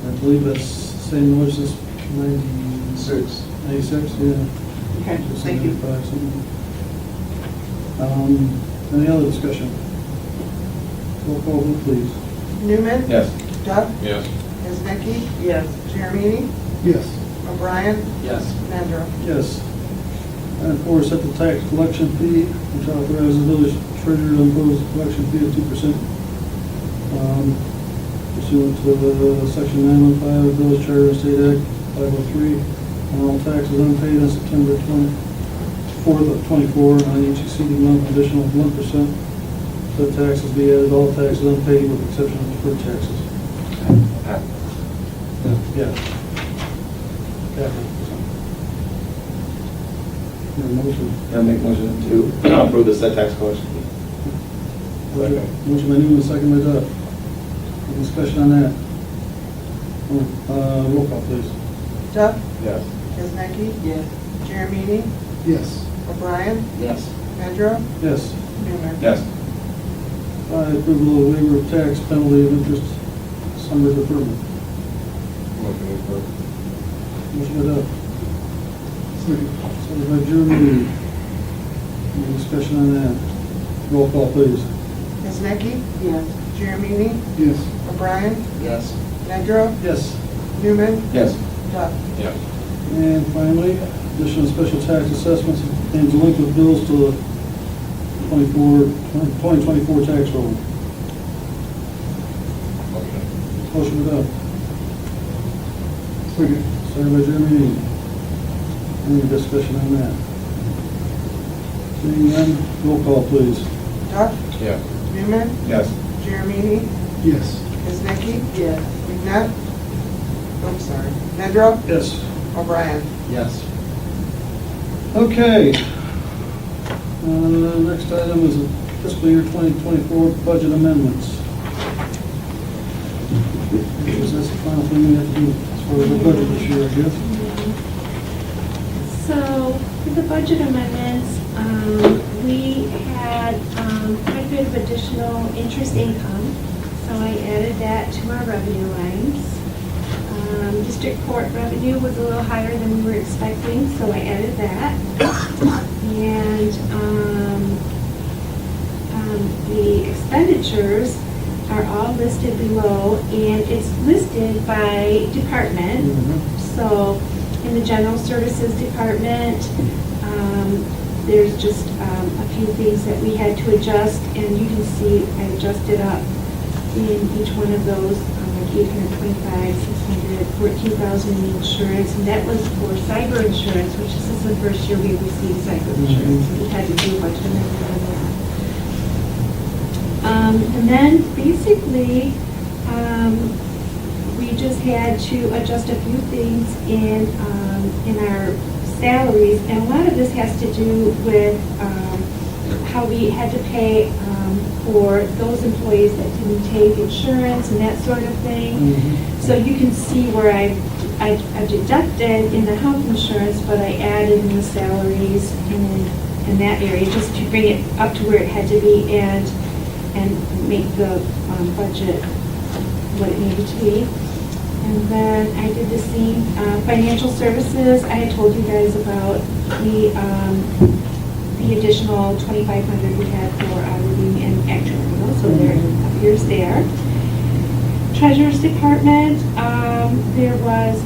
I believe that's the same millage as 96. 96, yeah. Okay, Just thank you. 95, something. Any other discussion? Roll call vote, please. Newman. Yes. Duff, Yes. Giznicki. Yes. Jeremini. Yes. O'Brien. Yes. Nedrow. Yes. Item 4, set the tax collection fee, which authorizes the village treasurer to impose a collection fee of 2%. Pursuant to section 915 of the Village Charter and State Act 503, on all taxes unpaid on September 24th of 24, on each exceeding amount, additional 1%. Said taxes be added, all taxes unpaid with exception of deferred taxes. Yeah. Capital. Your motion. I make a motion to approve the set tax collection fee. Motion by Newman, second by Duff. Any discussion on that? Roll call, please. Duff, Yes. Giznicki. Yes. Jeremini. Yes. O'Brien. Yes. Nedrow. Yes. Newman. Yes. 5, approval of waiver of tax penalty of interest, summer deferment. Motion to approve. Motion by Duff. Second by Jeremy. Any discussion on that? Roll call, please. Giznicki. Yes. Jeremini. Yes. O'Brien. Yes. Nedrow. Yes. Newman. Yes. Duff. Yes. And finally, additional special tax assessments and delinquent bills to the 2024 tax roll. Motion. Motion by Duff. Second by Jeremy. Any discussion on that? Seeing none, roll call, please. Duff, Yes. Newman, Yes. Jeremini, Yes. Giznicki. Yes. McNutt. I'm sorry. Nedrow. Yes. O'Brien. Yes. Okay. Next item is fiscal year 2024 budget amendments. Because that's the final thing we have to do as far as the budget this year, I guess. So, for the budget amendments, we had quite a bit of additional interest income, so I added that to our revenue lines. District court revenue was a little higher than we were expecting, so I added that. And the expenditures are all listed below, and it's listed by department. So, in the general services department, there's just a few things that we had to adjust, and you can see I adjusted up in each one of those, like 825, 600, 14,000 in insurance, and that was for cyber insurance, which this is the first year we received cyber insurance. We had to do a bunch of amendment on that. And then basically, we just had to adjust a few things in our salaries, and a lot of this has to do with how we had to pay for those employees that didn't take insurance and that sort of thing. So you can see where I deducted in the health insurance, but I added in the salaries in that area just to bring it up to where it had to be and make the budget what it needed to be. And then I did the same financial services. I had told you guys about the additional 2,500 we had for auditing and actuarial, so there appears there. Treasurer's department, there was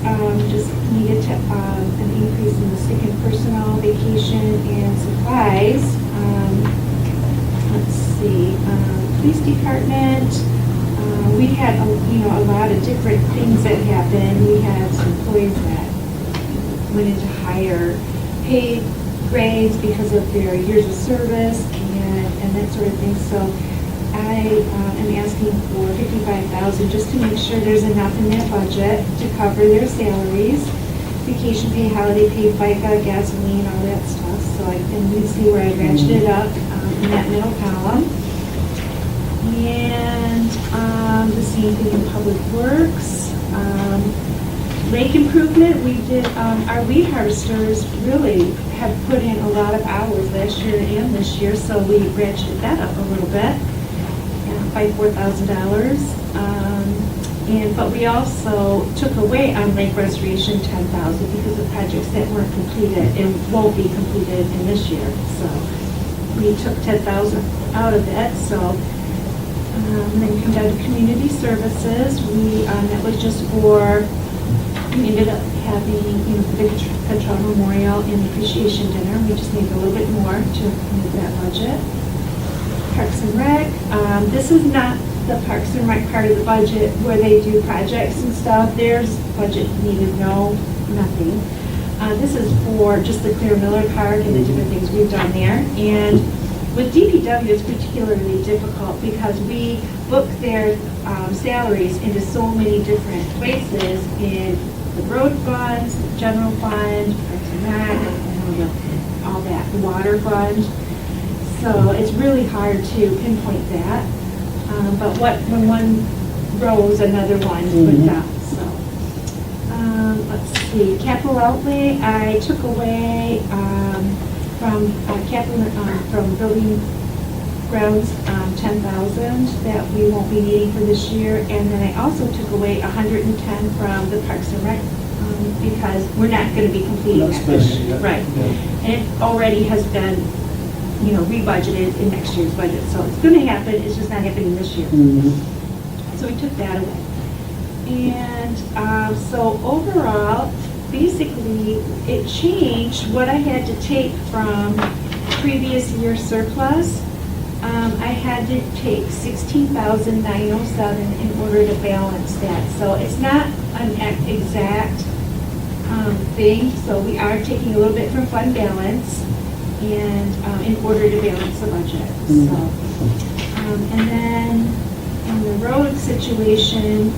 just needed to an increase in the sick and personal, vacation, and supplies. Let's see, police department. We had a lot of different things that happened. We had some employees that went into higher paid grades because of their years of service and that sort of thing. So I am asking for $55,000 just to make sure there's enough in that budget to cover their salaries, vacation pay, holiday pay, FICA, gasoline, all that stuff. So you can see where I ratcheted it up in that middle column. And the same thing in public works. Lake improvement, we did, our weed harvesters really have put in a lot of hours last year and this year, so we ratcheted that up a little bit by $4,000. But we also took away on lake restoration $10,000 because of projects that weren't completed and won't be completed in this year. So we took $10,000 out of it. So then come down to community services. That was just for. We ended up having, the Control Memorial and Appreciation Dinner. We just needed a little bit more to meet that budget. Parks and Rec. This is not the Parks and Rec part of the budget where they do projects and stuff. There's budget needed, nothing. This is for just the Clear Miller Park and the different things we've done there. And with DPW, it's particularly difficult because we book their salaries into so many different places in the road funds, the general fund, Parks and Rec, all that, the water fund. So it's really hard to pinpoint that. But when one grows, another one puts out. So let's see, capital outlay, I took away from capital from building grounds 10,000 that we won't be needing for this year, and then I also took away 110 from the Parks and Rec because we're not going to be completing that this year. Right, and it already has been rebudgeted in next year's budget, so it's going to happen. It's just not happening this year. So we took that away, and so overall, basically, it changed what I had to take from previous year surplus. I had to take $16,907 in order to balance that. So it's not an exact thing. So we are taking a little bit from fund balance and in order to balance the budget. So, and then in the road situation,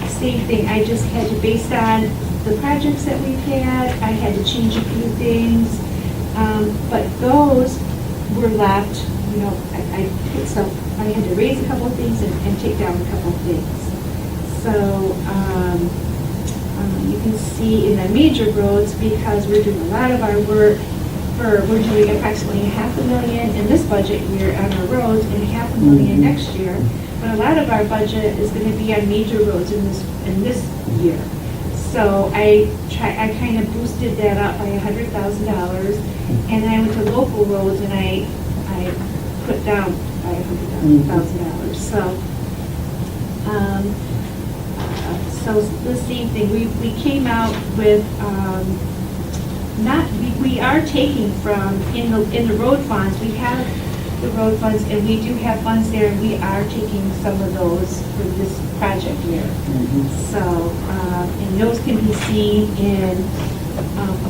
same thing. I just had to, based on the projects that we've had, I had to change a few things. But those were left, you know, so I had to raise a couple of things and take down a couple of things. So, you can see in the major roads, because we're doing a lot of our work, we're doing approximately $500,000 in this budget year on our roads and $500,000 next year. But a lot of our budget is gonna be on major roads in this year. So I kind of boosted that up by $100,000, and I went to local roads and I put down by $100,000. So the same thing, we came out with, we are taking from, in the road funds, we have the road funds, and we do have funds there, and we are taking some of those for this project year. So, and those can be seen in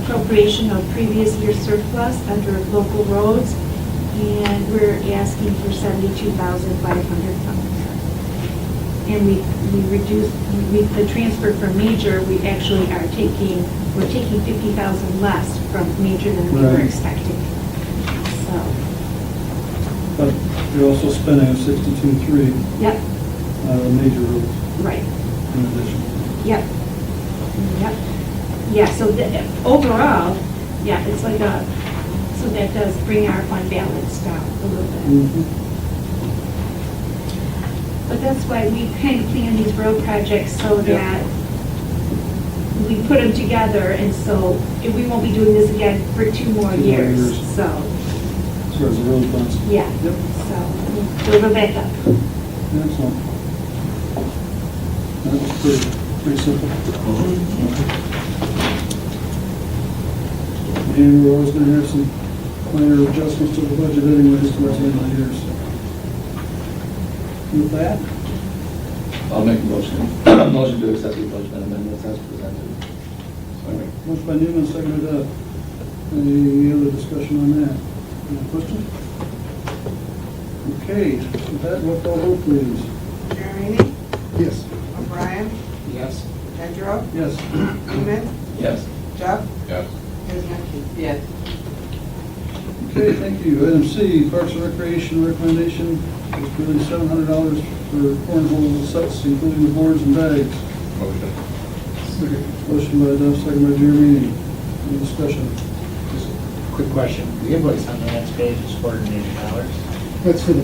appropriation of previous year surplus under local roads, and we're asking for $72,500 from there. And we reduced, the transfer from major, we actually are taking, we're taking $50,000 less from major than we were Right. expecting. So, But you're also spending 62.3 yep, major roads right. in addition. Yep. Yep. Yeah, so overall, yeah, it's like so that does bring our fund balance down a little bit. But that's why we kind of plan these road projects so that we put them together, and so we won't be doing this again for 2 more 2 more years, years. so, As far as the road funds. yeah. Yep. So, we'll go back up. Excellent. That was pretty simple. And we're always gonna have some minor adjustments to the budget anyways towards the end of the year, so. With that, I'll make a motion to accept the budget amendments as presented. motion by Newman, seconded by Duff. Any other discussion on that? Any questions? Okay, with that, roll call vote, please. Jeremy? Yes. O'Brien? Yes. Pedro? Yes. Newman? Yes. Duff? Yes. Wozniacki? Yes. Okay, thank you. Item C, Parks and Recreation recommendation is really $700 for cornhole sets, including the boards and bags. Motion. Motion by Duff, second by Jeremy. Any discussion? Quick question, the invoice on the next page is $480. That's for the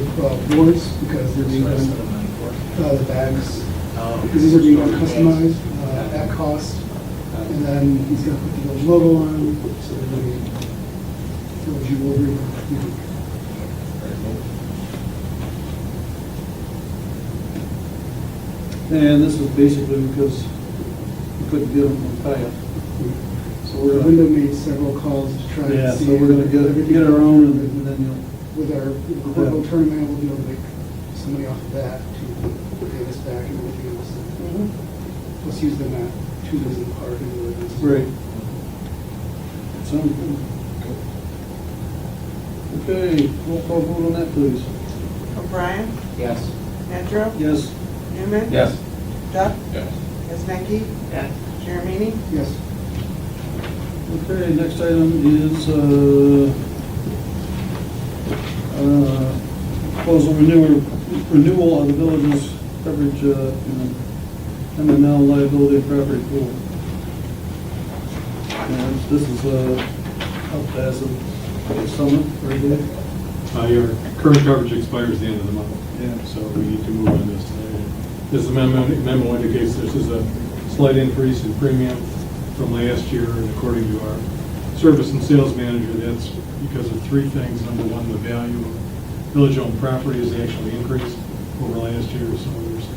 boards, because they're being What's the done, rest of the money for? the bags, Oh, because these are being storage bags. customized at cost. And then he's gonna put the village logo on, so they're gonna be village jewelry. And this is basically because we couldn't get them from Kaya. So we're gonna, Window made several calls to try yeah, to see. so we're gonna get our own and then you'll. With our cornhole tournament, we'll be able to make some money off of that to pay this back and everything else. Let's use them at Tuesdays in the park and the events. Great. Sounds good. Okay, roll call vote on that, please. O'Brien? Yes. Pedro? Yes. Newman? Yes. Duff? Yes. Wozniacki? Yes. Jeremy? Yes. Okay, next item is, proposal renewal of the village's coverage, MML liability and property pool. And this is, up as of the summer, right, Dave? Your current coverage expires at the end of the month. Yeah. So we need to move on this today. This memo indicates this is a slight increase in premium from last year, and according to our service and sales manager, that's because of 3 things. Number one, the value of village-owned property has actually increased over last year, so there's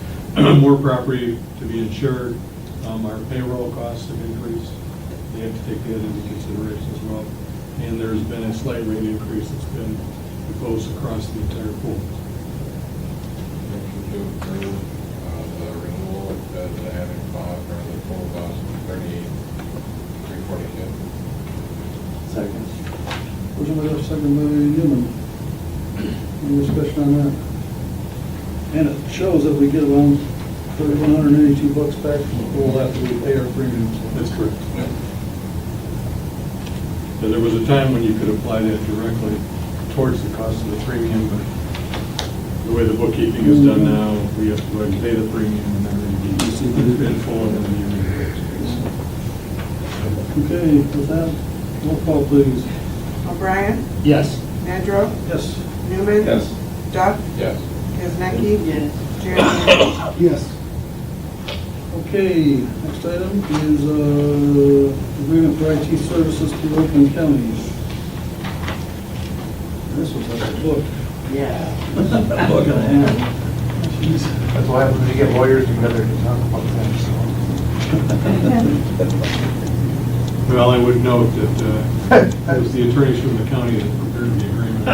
more property to be insured. Our payroll costs have increased. You have to take that into consideration as well. And there's been a slight rate increase that's been imposed across the entire pool. Motion to approve the renewal at the added cost or the full cost of $38,342. Second. Motion by Duff, second by Newman. Any discussion on that? And it shows that we get around $3,182 back from the pool after we pay our premiums. That's correct. There was a time when you could apply that directly towards the cost of the premium, but the way the bookkeeping is done now, we have to go ahead and pay the premium and then receive it in full and then the unit rate. Okay, with that, roll call please. O'Brien, Yes. Nedrow, Yes. Newman. Yes. Duff, Yes. Kaznecki. Jeremy. Yes. Okay, next item is agreement for IT services to Oakland County. This was like a book. Yeah. Book and a half. Jeez. That's why when you get lawyers together to talk about things, Well, I would note that it was the attorneys from the county that prepared the agreement,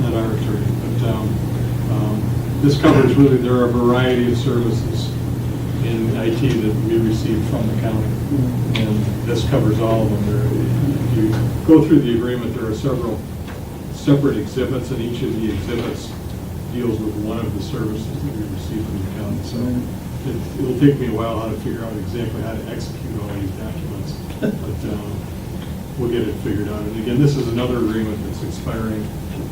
not our attorney. But this covers really, there are a variety of services in IT that we receive from the county, and this covers all of them. If you go through the agreement, there are several separate exhibits, and each of the exhibits deals with one of the services that we receive from the county. So it'll take me a while how to figure out exactly how to execute all these documents, but we'll get it figured out. And again, this is another agreement that's expiring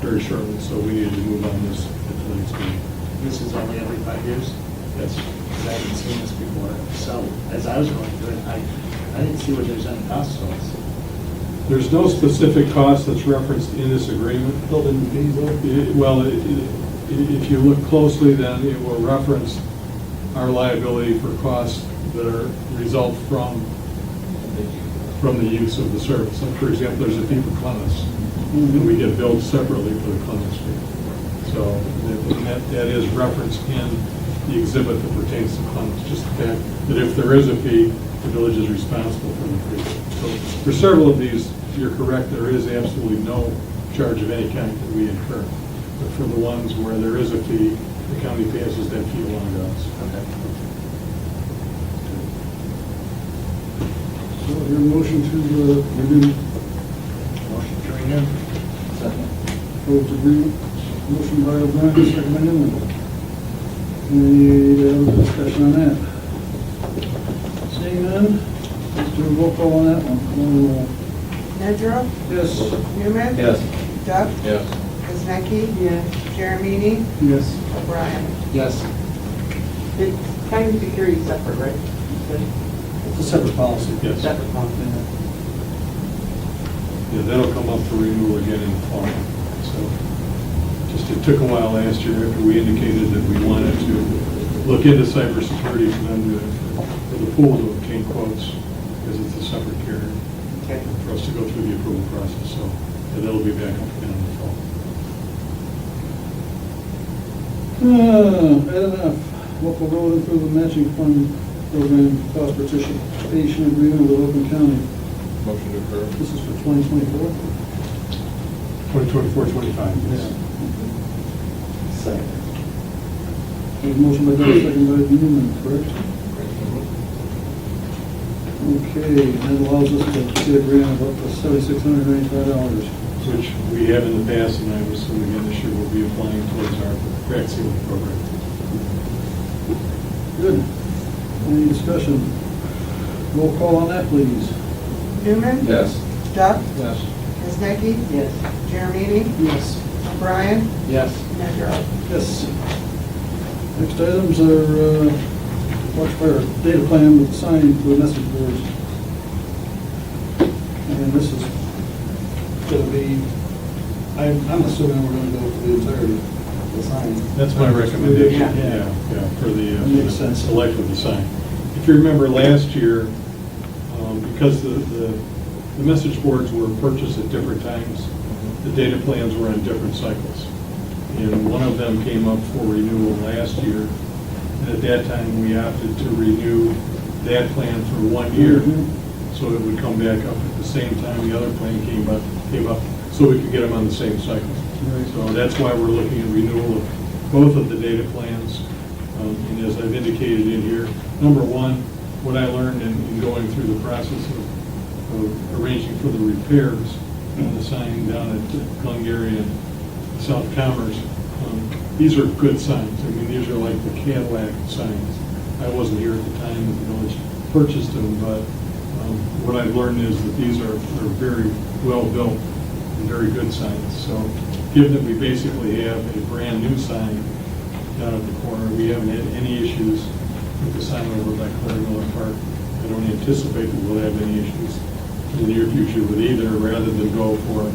very shortly, so we need to move on this at the next meeting. This is only every 5 years? Yes. Because I haven't seen this before. So as I was going through it, I didn't see where there's any cost to us. There's no specific cost that's referenced in this agreement. Building fees, Well, if you look closely, then it will reference our liability for costs that are result from the use of the service. So for example, there's a fee for cleanliness, and we get billed separately for the cleanliness fee. So that is referenced in the exhibit that pertains to cleanliness, just the fact that if there is a fee, the village is responsible for the fee. So for several of these, you're correct, there is absolutely no charge of any kind that we incur. But for the ones where there is a fee, the county passes that fee along to us. Okay. So your motion to renew Motion to renew. proposed agreement. Motion by O'Brien, second by Newman. Any other discussion on that? Seeing none, let's do a roll call on that one. Call the roll. Nedrow, Yes. Newman. Yes. Duff, Yes. Kaznecki. Yes. Jeremy. Yes. O'Brien. Yes. It's kind of security separate, right? It's a separate policy. Yes. Separate policy. Yeah, that'll come up for renewal again in the fall. So just it took a while last year after we indicated that we wanted to look into cybersecurity for them to, for the pool to obtain quotes, because it's a separate carrier, Okay. for us to go through the approval process. So yeah, that'll be back up again in the fall. Item F, local road improvement matching fund program cost participation agreement with Oakland County. Motion to approve. This is for 2024? 2024, 25. Yes. Second. Motion by Doug, second by Newman, correct? Okay, that allows us to get a grant of up to $7,695. Which we have in the past, and I assume again this year we'll be applying towards our crack sealing program. Good. Any discussion? Roll call on that, please. Newman. Yes. Duff, Yes. Kaznecki. Yes. Jeremy. Yes. O'Brien. Yes. Nedrow. Yes. Next items are Watchfire data plan with sign for the message boards. And this is going to be, I'm assuming we're going to go for the entirety of the sign. That's my recommendation, Yeah. yeah, for the, Makes sense. select of the sign. If you remember last year, because the message boards were purchased at different times, the data plans were on different cycles. And one of them came up for renewal last year, and at that time, we opted to renew that plan for 1 year, so it would come back up at the same time the other plan came up, so we could get them on the same cycle. So that's why we're looking at renewal of both of the data plans. And as I've indicated in here, number one, what I learned in going through the process of arranging for the repairs on the sign down at Glengarry and South Commerce, these are good signs. I mean, these are like the Cadillac signs. I wasn't here at the time that the village purchased them, but What I've learned is that these are very well-built and very good signs. So given that we basically have a brand-new sign down at the corner, we haven't had any issues with the sign over by Claire Miller Park. I don't anticipate that we'll have any issues in the near future with either, rather than go for a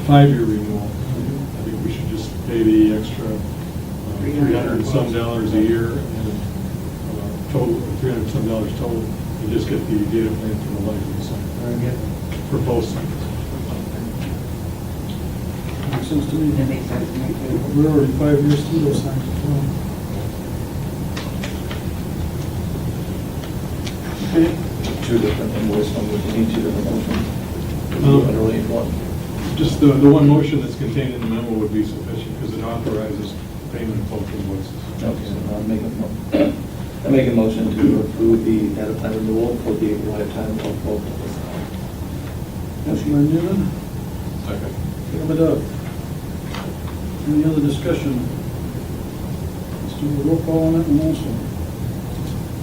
5-year renewal. I think we should just pay the extra $300 and some dollars a year, and total, $300 and some dollars total, and just get the data plan for the life of the sign, for both signs. Makes sense to me. That makes sense to me too. We're already 5 years through those signs as well. Okay. Two different invoice numbers, we need two different motions. Um, I really need one. Just the one motion that's contained in the memo would be sufficient, because it authorizes payment of both invoices. Okay, so I make a motion to approve the data plan renewal for the lifetime of both of us. Motion by Newman, Second. second by Doug. Any other discussion? Let's do a roll call on that one also.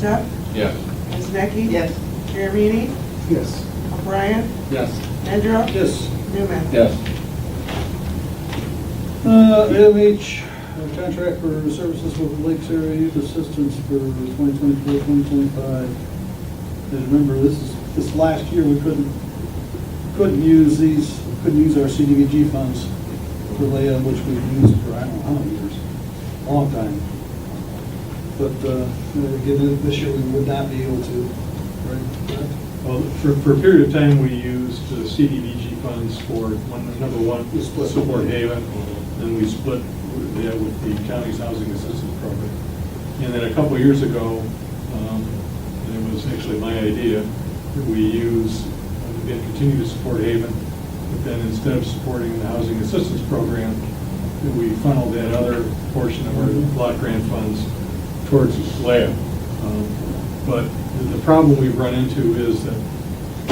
Jeff? Yes. Wozniacki? Yes. Jeremini? Yes. O'Brien? Yes. Nedrow? Yes. Newman? Yes. Item H, contract for services with Lakes Area Youth Assistance for 2024-2025. As you remember, this last year, we couldn't use our CDBG funds for Leah, which we've used for, I don't know how many years, a long time. But, again, this year, we would not be able to, right? Well, for a period of time, we used CDBG funds for, number one, Support Haven, and we split that with the county's housing assistance program. And then a couple of years ago, and it was actually my idea, that we continue to support Haven, but then instead of supporting the housing assistance program, that we funneled that other portion of our block grant funds towards LAB. But the problem we've run into is that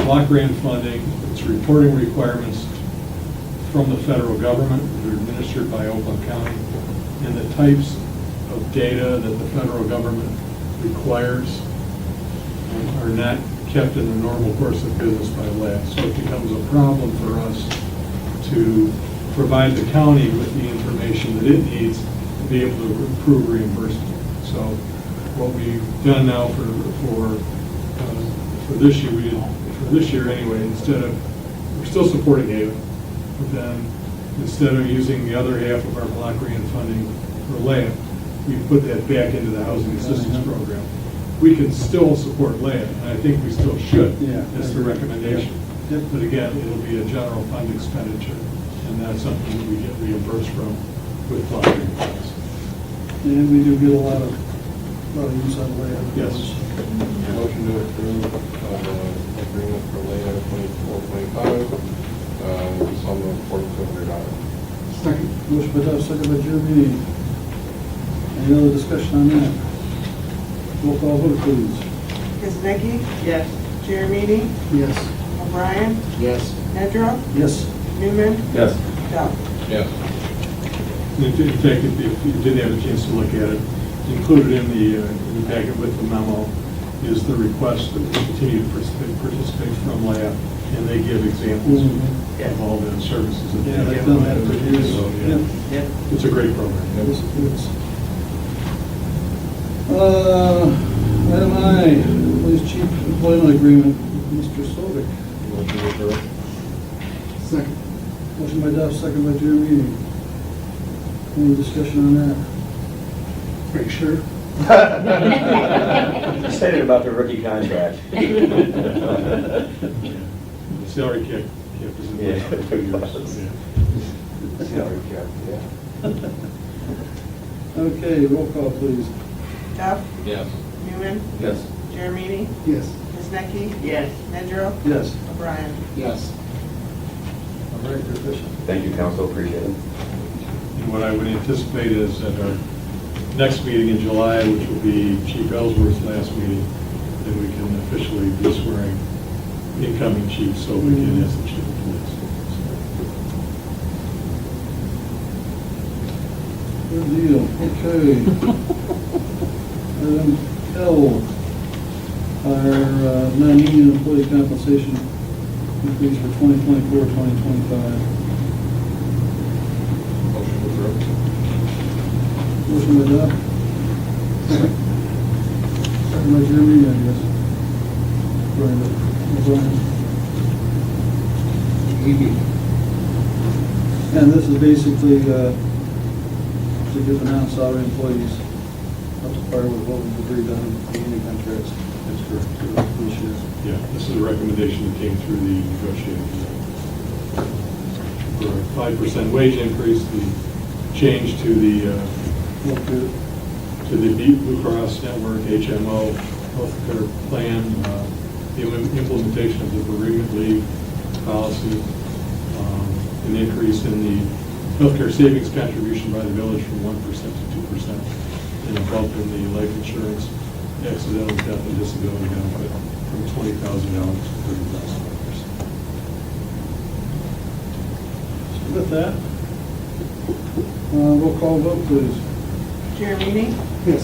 block grant funding, its reporting requirements from the federal government, that are administered by Oakland County, and the types of data that the federal government requires are not kept in the normal course of business by LAB. So it becomes a problem for us to provide the county with the information that it needs to be able to improve reimbursement. So what we've done now for this year, anyway, we're still supporting Haven, but then instead of using the other half of our block grant funding for LAB, we put that back into the housing assistance program. We can still support LAB, and I think we still should. Yeah. That's the recommendation. Yep. But again, it'll be a general fund expenditure, and that's something that we get reimbursed from with block grant funds. And we do get a lot of use out of LAB. Yes. Motion to approve agreement for later 24-25, sum of $4,200. Second. Motion by Doug, second by Jeremy. Any other discussion on that? Roll call vote, please. Wozniacki? Yes. Jeremini? Yes. O'Brien? Yes. Nedrow? Yes. Newman? Yes. Duff? Yes. In fact, if you did have a chance to look at it, included in the packet with the memo is the request that we continue to participate from LAB, and they give examples of all the services that they Yeah, have. they've done that for years. So, Yep. yeah, it's a great program. Yes, it is. Item I, Police Chief Employment Agreement with Mr. Sovic. Motion to approve. Second. Motion by Duff, second by Jeremy. Any discussion on that? Are you sure? Said it about the rookie contract. The salary cap is in place for 2 years. so, yeah. Salary cap, yeah. Okay, roll call, please. Duff? Yes. Newman? Yes. Jeremini? Yes. Wozniacki? Yes. Nedrow? Yes. O'Brien? Yes. All right, you're efficient. Thank you, council, appreciate it. And what I would anticipate is at our next meeting in July, which will be Chief Ellsworth's last meeting, that we can officially be swearing incoming chief, so we can ask the chief of police. Good deal, okay. Item L, our non-union employee compensation increase for 2024, 2025. Motion to approve. Motion by Doug. Second by Jeremy, I guess. Brian. And this is basically to give the non-salary employees up to par with what we've agreed on in the union contracts. That's correct. For this year. Yeah, this is a recommendation that came through the negotiations. For a 5% wage increase, the change to the Blue Cross Network, HMO, healthcare plan, the implementation of the bereavement leave policy, an increase in the healthcare savings contribution by the village from 1% to 2%, and a bump in the life insurance accidental death and disability benefit from $20,000 to $30,000. With that, roll call vote, please. Jeremy? Yes.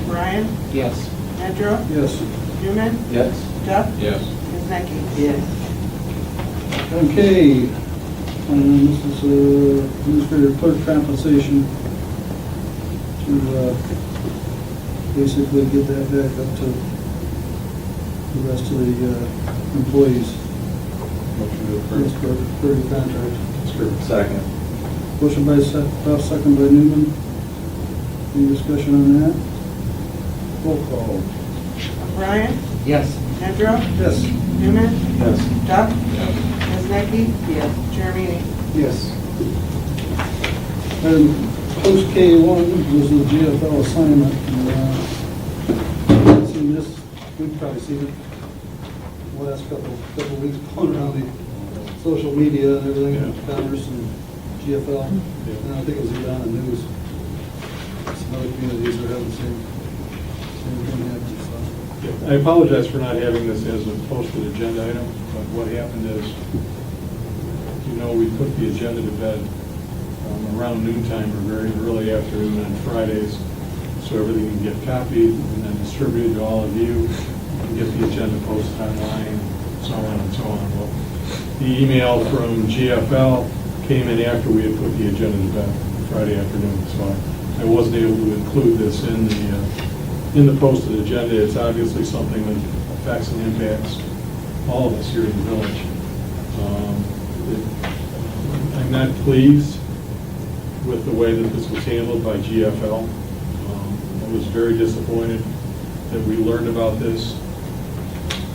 Brian? Yes. Pedro? Yes. Newman? Yes. Duff? Yes. Kazaki? Yes. Okay, and this is administrator clerk compensation to basically get that back up to the rest of the employees. Motion to That's approve. for the contract. That's correct. Second. Motion by Duff, second by Newman. Any discussion on that? Roll call. Brian? Yes. Pedro? Yes. Newman? Yes. Duff? Kazaki? Yes. Jeremy? Yes. And post K1 was the GFL assignment. And, seen this, we've probably seen it the last couple of weeks going around the social media and everything, Yeah. Commerce and GFL. And I think it was even on the news. Some other communities are having the same thing happen, so. I apologize for not having this as a posted agenda item, but what happened is, we put the agenda to bed around noontime or very early afternoon on Fridays, so everything can get copied and then distributed to all of you, and get the agenda posted online, so on and so on. Well, the email from GFL came in after we had put the agenda to bed Friday afternoon, so I wasn't able to include this in the posted agenda. It's obviously something that affects and impacts all of us here in the village. I'm not pleased with the way that this was handled by GFL. I was very disappointed that we learned about this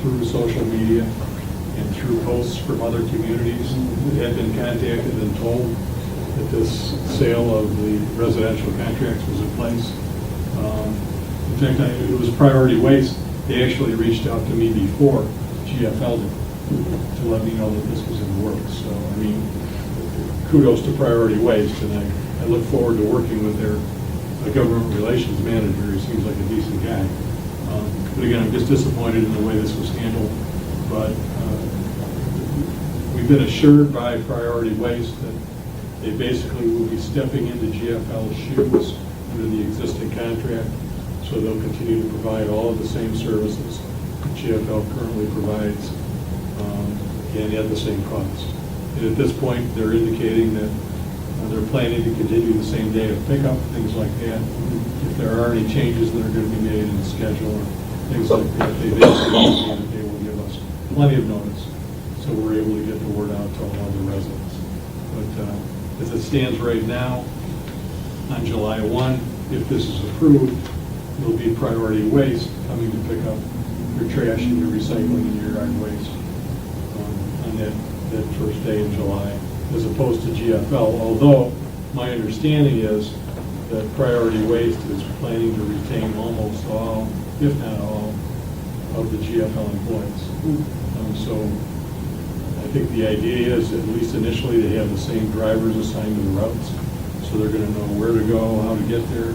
through social media and through posts from other communities that had been contacted and told that this sale of the residential contracts was in place. In fact, it was Priority Waste. They actually reached out to me before GFL did to let me know that this was in the works. So, kudos to Priority Waste, and I look forward to working with their government relations manager. He seems like a decent guy. But again, I'm just disappointed in the way this was handled. But we've been assured by Priority Waste that they basically will be stepping into GFL's shoes under the existing contract. So they'll continue to provide all of the same services that GFL currently provides, and at the same cost. And at this point, they're indicating that they're planning to continue the same day of pickup, things like that. If there are any changes that are going to be made in the schedule or things like that, they will give us plenty of notice, so we're able to get the word out to all the residents. But as it stands right now, on July 1, if this is approved, it'll be Priority Waste coming to pick up your trash and your recycling and your yard waste on that first day in July, as opposed to GFL, although my understanding is that Priority Waste is planning to retain almost all, if not all, of the GFL employees. So I think the idea is, at least initially, they have the same drivers assigned to the routes, so they're going to know where to go, how to get there,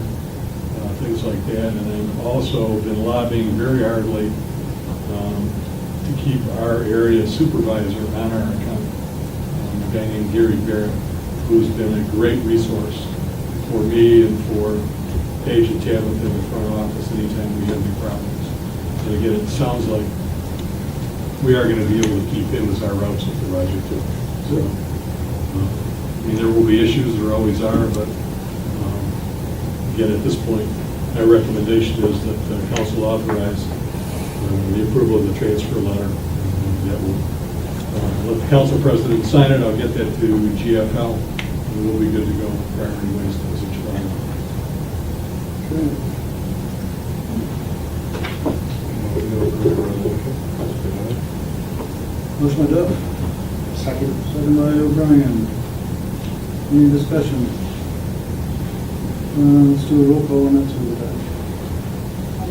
things like that. And I've also been lobbying very hardly to keep our area supervisor on our account, a guy named Gary Barrett, who's been a great resource for me and for Paige and Tabitha in the front office anytime we have any problems. And again, it sounds like we are gonna be able to keep him as our route supervisor too. So, I mean, there will be issues, there always are, but, again, at this point, my recommendation is that the council authorize the approval of the transfer letter. And that will, let the council president sign it, I'll get that to GFL, and we'll be good to go with priority waste as a trial. Motion by Duff. Second. Second by O'Brien. Any discussion? Let's do a roll call on that too.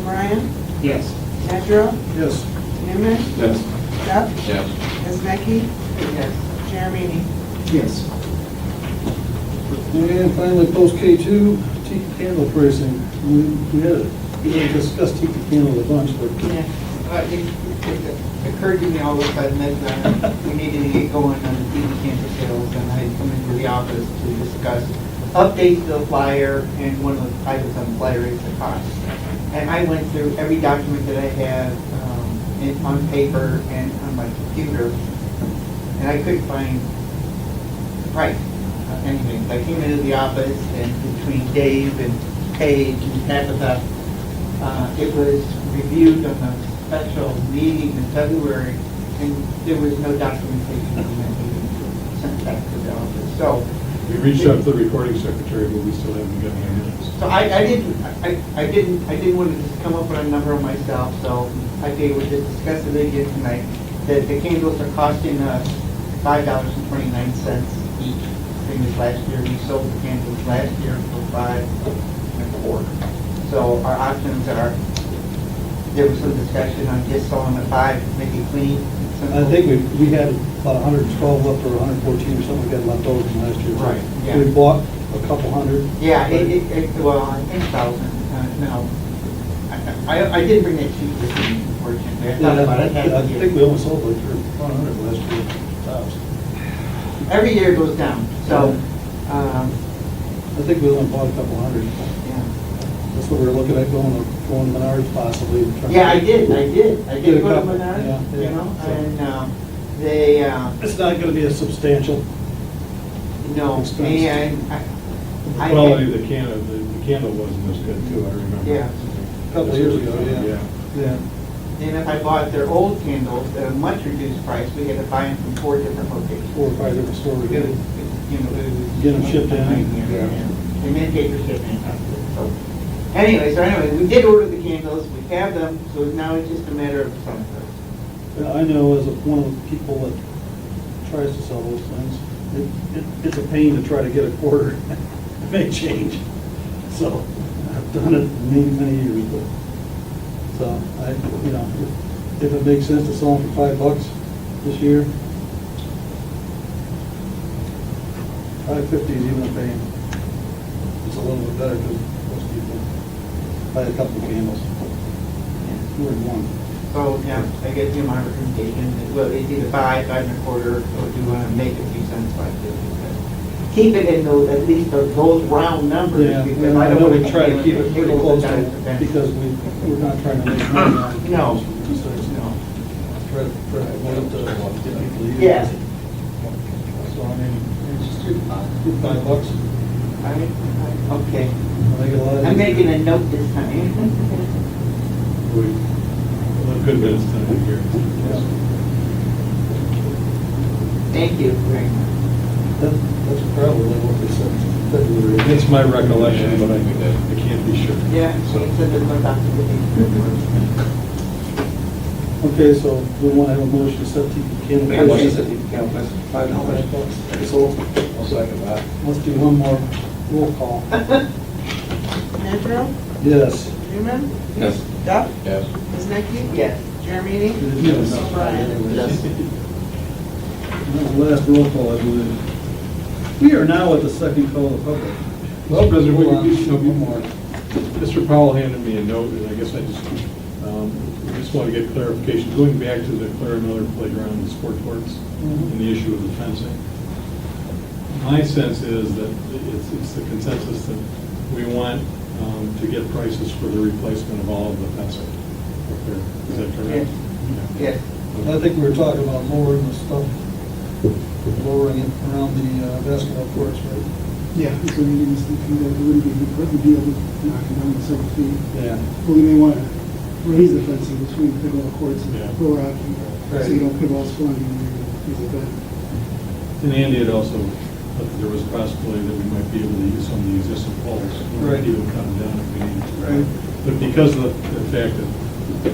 O'Brien? Yes. Yes. Asherle? Yes. Newman? Duff? Yes. Isnaki? Yes. Jeremy? Yes. And finally, post K2, Tiki candle pricing. We had discussed Tiki candle a bunch, but Yeah. It occurred to me all of a sudden that we needed to get going on the TV camper sales, and I had come into the office to discuss updates to the flyer, and one of the items on the flyer is the cost. And I went through every document that I have on paper and on my computer, and I couldn't find the price of anything. I came into the office, and between Dave and Paige and Tabitha, it was reviewed on a special meeting in February, and there was no documentation on that meeting sent back to the office. So We reached out to the recording secretary, but we still haven't gotten any minutes. So I didn't want to just come up with a number myself, so I figured we'd just discuss it again tonight. That the candles are costing us $5.29 each. Same as last year, we sold the candles last year for $5.25. So our options are, there was some discussion on just selling at $5, make it clean. I think we had about 112 left or 114 or something we got left over from last year. Right, yeah. We bought a couple hundred. Yeah, well, I think 1,000, no. I didn't bring that sheet with me, unfortunately. I thought about it. I think we almost sold like 100 last year. Tops. Every year it goes down, so, I think we only bought a couple hundred. yeah. That's what we were looking at, going to Menards possibly. Yeah, I did Get a go to couple, Menards, yeah, you yeah, know, so. and they, It's not gonna be a substantial. no, Expense. and The I. quality of the candle wasn't as good too, I remember. Yeah. A couple of years ago, yeah. Yeah. And if I bought their old candles at a much reduced price, we had to buy them from 4 different locations. 4 or 5 different stores. It was, you know, it was. Get them shipped in. Yeah. And then paper shipping. So, anyway, we did order the candles, we have them, so now it's just a matter of selling them. I know as one of the people that tries to sell those things, it's a pain to try to get a quarter to make change. So I've done it many, many years, but, so if it makes sense to sell them for $5 this year, $5.50 is even a pain. It's a little bit better because most people buy a couple of candles. More than one. So, yeah, I guess, my recommendation, well, it's either 5.25, or do you want to make a few cents $5.50? Keep it in those, at least those round numbers. Yeah, because and I know want we try to keep it pretty go close down to, the fence. because we're not trying to make money on. No. No. Try to promote it to get people to use it. Yeah. So, I mean, it's just $5. Okay, I think a lot of I'm these- making a note this time. A good bit of time here. Thank you very much. That's probably what they said. February. It's my recollection, but I can't be sure. Yeah, so So, it's a good one, Dr. Okay, so we want to have a motion to set the candle Make a motion prices to at set the candle price at $5. $5. So I'll second that. let's do one more roll call. Asherle? Yes. Newman? Yes. Duff? Yes. Isaki? Yes. Jeremy? Yes. O'Brien? Last roll call, I believe. We are now at the second call of the public. Well, President, Hold on, we- one more. Mr. Powell handed me a note, and I guess I just want to get clarification, going back to the Clara Miller playground and sport courts, and the issue of the fencing. My sense is that it's the consensus that we want to get prices for the replacement of all of the fencing. Is that correct? Yes. I think we were talking about lowering the stuff, lowering it around the basketball courts, right? Yeah, so we didn't see that, we wouldn't be able to knock it down to 7 feet. Yeah. But we may want to raise the fencing between pickleball courts and Yeah. lower hockey, so you don't pickleball's flying in there, things like that. And Andy had also, there was a possibility that we might be able to use some of the existing poles. We might Right. even cut them down if we need. Right. But because of the fact that a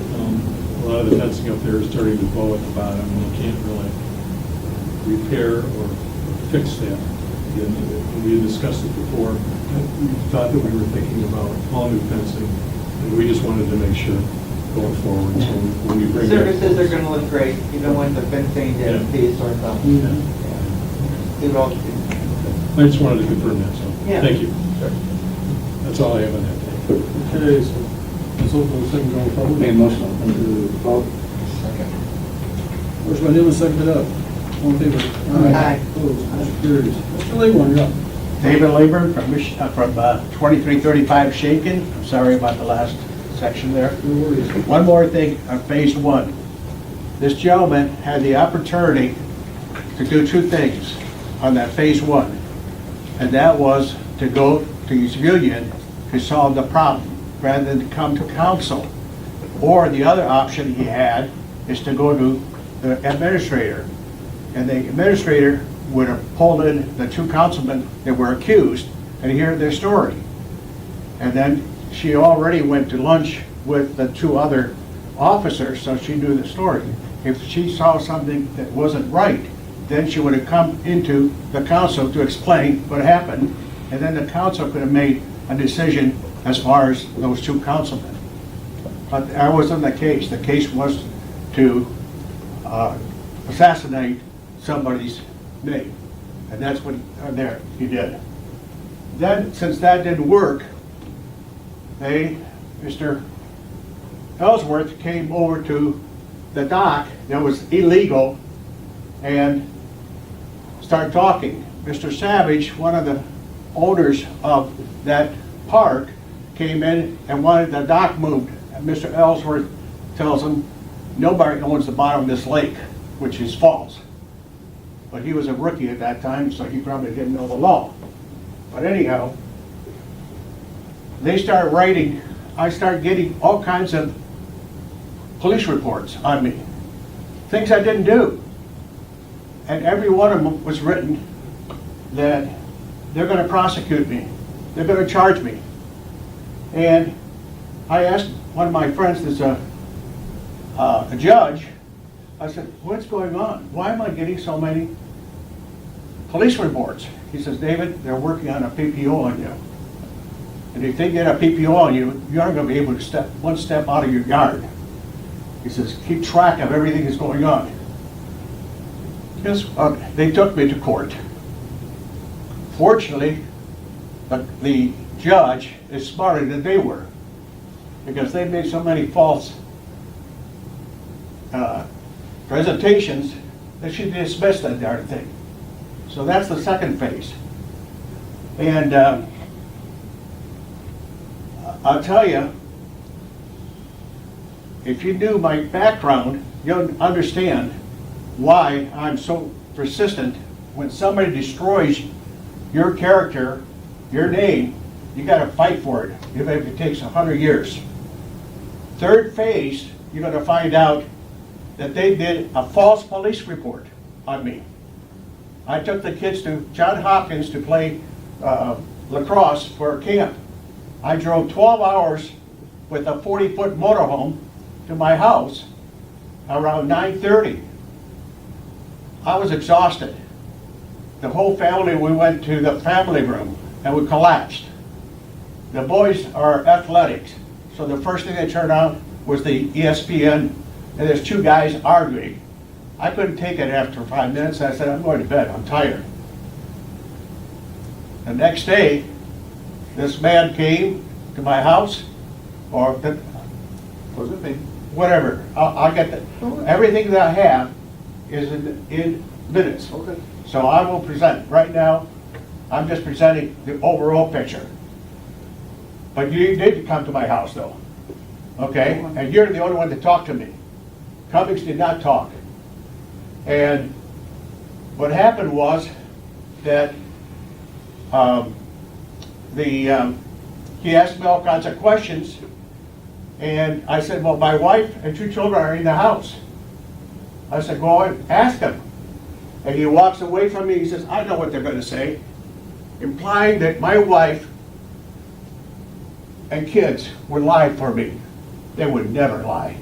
lot of the fencing up there is starting to bow at the bottom, and we can't really repair or fix that. Again, we discussed it before, we thought that we were thinking about all new fencing, and we just wanted to make sure going forward, so when we bring that. Services are gonna look great, even when the fencing Yeah. is piece or something. It all, I just wanted to confirm that, so, Yeah. thank you. That's all I have on that. Okay, so let's open the second going public. Made motion open to vote. Motion by Newman, seconded up. All in favor? Aye. Opposed, motion carries. Mr. Claiborne, you're up. David Leyburn from 2335 Shaken. I'm sorry about the last section there. No worries. One more thing on phase one. This gentleman had the opportunity to do two things on that phase one. And that was to go to his union to solve the problem rather than to come to council. Or the other option he had is to go to the administrator. And the administrator would have pulled in the two councilmen that were accused and hear their story. And then she already went to lunch with the two other officers, so she knew the story. If she saw something that wasn't right, then she would have come into the council to explain what happened, and then the council could have made a decision as far as those two councilmen. But that wasn't the case. The case was to assassinate somebody's name, and that's what he did. Then, since that didn't work, Mr. Ellsworth came over to the dock that was illegal and started talking. Mr. Savage, one of the owners of that park, came in and wanted the dock moved. And Mr. Ellsworth tells him, nobody owns the bottom of this lake, which is false. But he was a rookie at that time, so he probably didn't know the law. But anyhow, they started writing, I started getting all kinds of police reports on me, things I didn't do. And every one of them was written that they're going to prosecute me, they're going to charge me. And I asked one of my friends that's a judge, I said, what's going on? Why am I getting so many police reports? He says, David, they're working on a PPO on you. And if they get a PPO on you, you aren't going to be able to step one step out of your yard. He says, keep track of everything that's going on. Yes, they took me to court. Fortunately, the judge is smarter than they were, because they made so many false presentations that she dismissed that darn thing. So that's the second phase. And I'll tell you, if you knew my background, you'll understand why I'm so persistent. When somebody destroys your character, your name, you got to fight for it, even if it takes 100 years. Third phase, you're going to find out that they did a false police report on me. I took the kids to Johns Hopkins to play lacrosse for a camp. I drove 12 hours with a 40-foot motorhome to my house around 9:30. I was exhausted. The whole family, we went to the family room and we collapsed. The boys are athletics, so the first thing they turned on was the ESPN, and there's two guys arguing. I couldn't take it after 5 minutes. I said, I'm going to bed, I'm tired. The next day, this man came to my house, or Was it me? whatever. I'll get the, everything that I have is in minutes. Okay. So I will present. Right now, I'm just presenting the overall picture. But you did come to my house, though. okay? And you're the only one that talked to me. Cummings did not talk. And what happened was that he asked me all kinds of questions, and I said, well, my wife and 2 children are in the house. I said, go and ask them. And he walks away from me, he says, I know what they're gonna say, implying that my wife and kids would lie for me. They would never lie.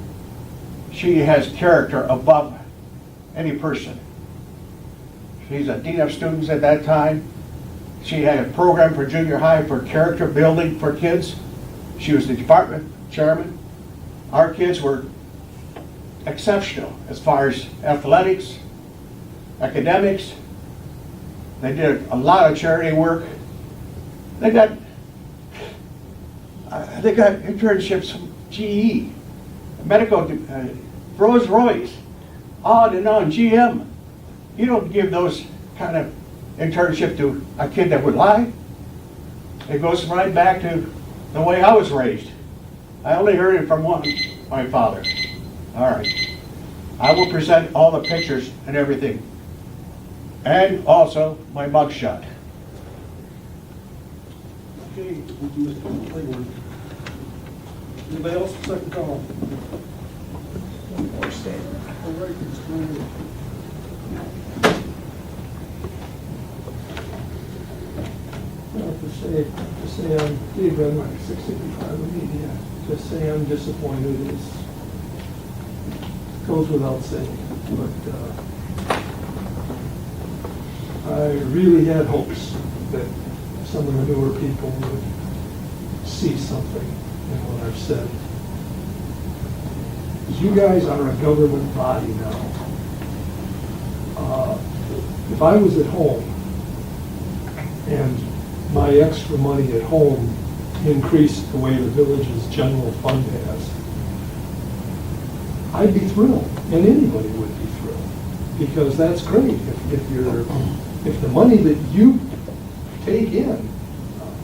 She has character above any person. She's a dean of students at that time. She had a program for junior high for character building for kids. She was the department chairman. Our kids were exceptional as far as athletics, academics. They did a lot of charity work. They got internships from GE, medical, Rolls Royce, on and on, GM. You don't give those kind of internship to a kid that would lie. It goes right back to the way I was raised. I only heard it from one, my father. All right. I will present all the pictures and everything. And also my mugshot. Okay, thank you, Mr. Claiborne. Anybody else, second call? Or stay. All right, Mr. Claiborne. To say I'm, Dave Renmark, 665 Media, to say I'm disappointed goes without saying, but I really had hopes that some of the newer people would see something in what I've said. You guys are a government body now. If I was at home and my extra money at home increased the way the village's general fund has, I'd be thrilled, and anybody would be thrilled, because that's great. If the money that you take in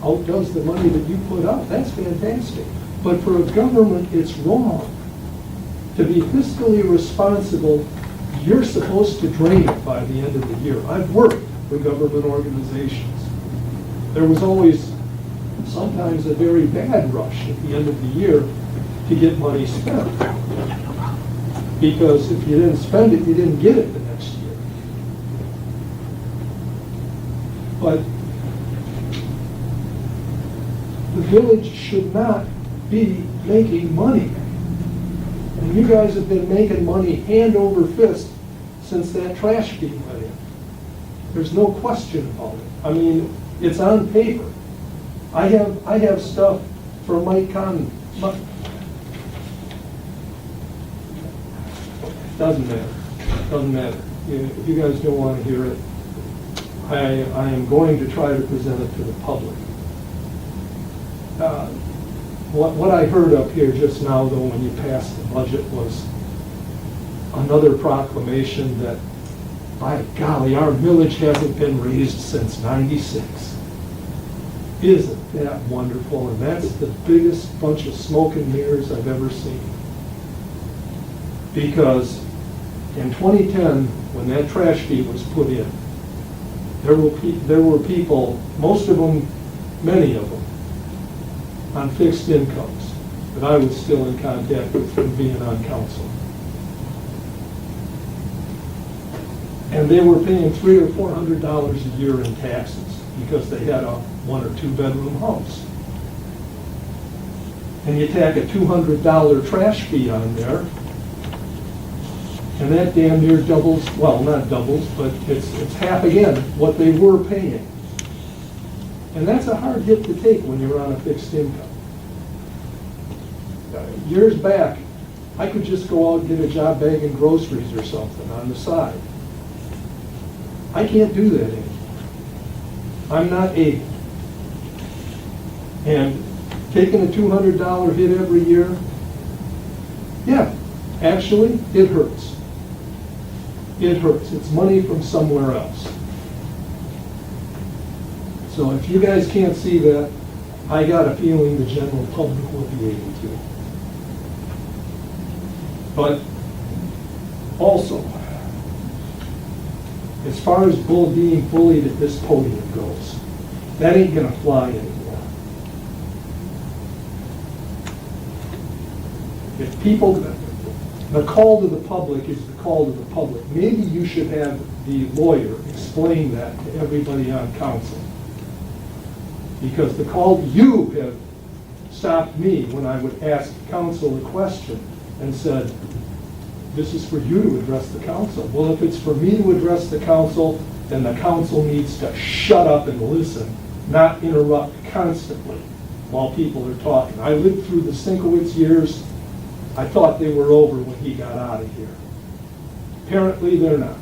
outdoes the money that you put out, that's fantastic. But for a government, it's wrong. To be fiscally responsible, you're supposed to drain it by the end of the year. I've worked for government organizations. There was always sometimes a very bad rush at the end of the year to get money spent. Because if you didn't spend it, you didn't get it the next year. But the village should not be making money. And you guys have been making money hand over fist since that trash fee went in. There's no question about it. I mean, it's on paper. I have stuff for Mike Conlon. Doesn't matter. If you guys don't want to hear it, I am going to try to present it to the public. What I heard up here just now, though, when you passed the budget was another proclamation that, by golly, our millage hasn't been raised since '96. Isn't that wonderful? And that's the biggest bunch of smoke and mirrors I've ever seen. Because in 2010, when that trash fee was put in, there were people, most of them, many of them, on fixed incomes that I was still in contact with from being on council. And they were paying $300 or $400 a year in taxes because they had a 1 or 2 bedroom house. And you tack a $200 trash fee on there, and that damn near doubles, well, not doubles, but it's half again what they were paying. And that's a hard hit to take when you're on a fixed income. Years back, I could just go out and get a job bagging groceries or something on the side. I can't do that anymore. I'm not able. And taking a $200 hit every year, yeah, actually, it hurts. It hurts. It's money from somewhere else. So if you guys can't see that, I got a feeling the general public will be able to. But also, as far as being bullied at this podium goes, that ain't gonna fly anymore. If people, the call to the public is the call to the public. Maybe you should have the lawyer explain that to everybody on council. Because the call, you have stopped me when I would ask council a question and said, this is for you to address the council. Well, if it's for me to address the council, then the council needs to shut up and listen, not interrupt constantly while people are talking. I lived through the Sinkowitz years. I thought they were over when he got out of here. Apparently, they're not.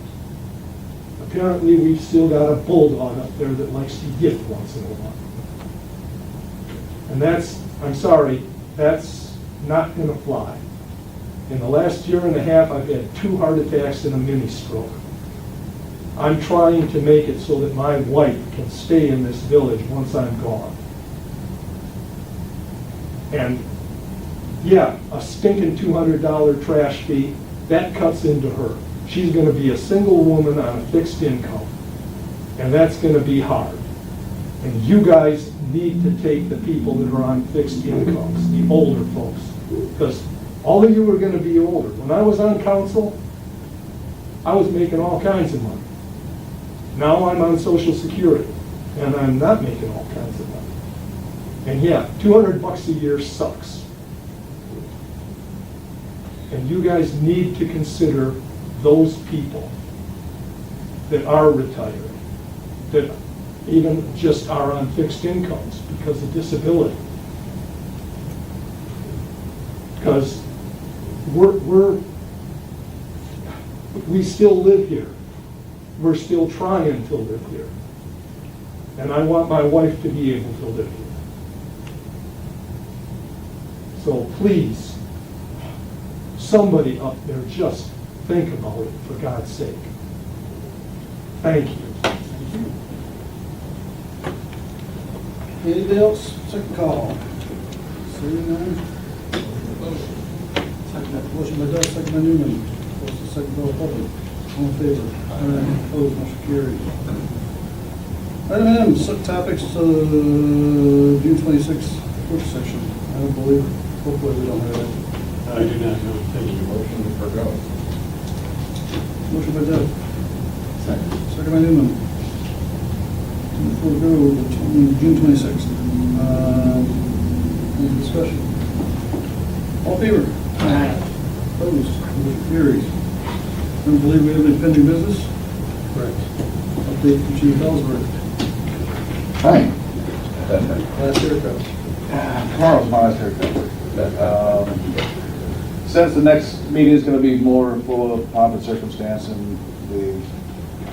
Apparently, we've still got a bulldog up there that likes to yip once in a while. And that's, I'm sorry, that's not gonna fly. In the last year and a half, I've had 2 heart attacks and a mini stroke. I'm trying to make it so that my wife can stay in this village once I'm gone. And yeah, a stinking $200 trash fee, that cuts into her. She's gonna be a single woman on a fixed income, and that's gonna be hard. And you guys need to take the people that are on fixed incomes, the older folks, because all of you are gonna be older. When I was on council, I was making all kinds of money. Now I'm on Social Security, and I'm not making all kinds of money. And yeah, $200 a year sucks. And you guys need to consider those people that are retired, that even just are on fixed incomes because of disability. Because we still live here. We're still trying to live here. And I want my wife to be able to live here. So please, somebody up there, just think about it, for God's sake. Thank you. Anything else? Second call. Seeing none? Motion by Duff, second by Newman. Close the second call public. All in favor? Aye. Opposed, motion carries. Item M, subtopics, June 26th work session. I don't believe, hopefully we don't have that. I do not know. Taking a motion to forego. Motion by Duff. Second by Newman. To forego the June 26th. Any discussion? All in favor? Aye. Opposed, motion carries. I don't believe we have any pending business. Correct. Update from Chief Ellsworth. Hi. Last haircut. Tomorrow's my last haircut. Since the next meeting is going to be more full of pomp and circumstance and the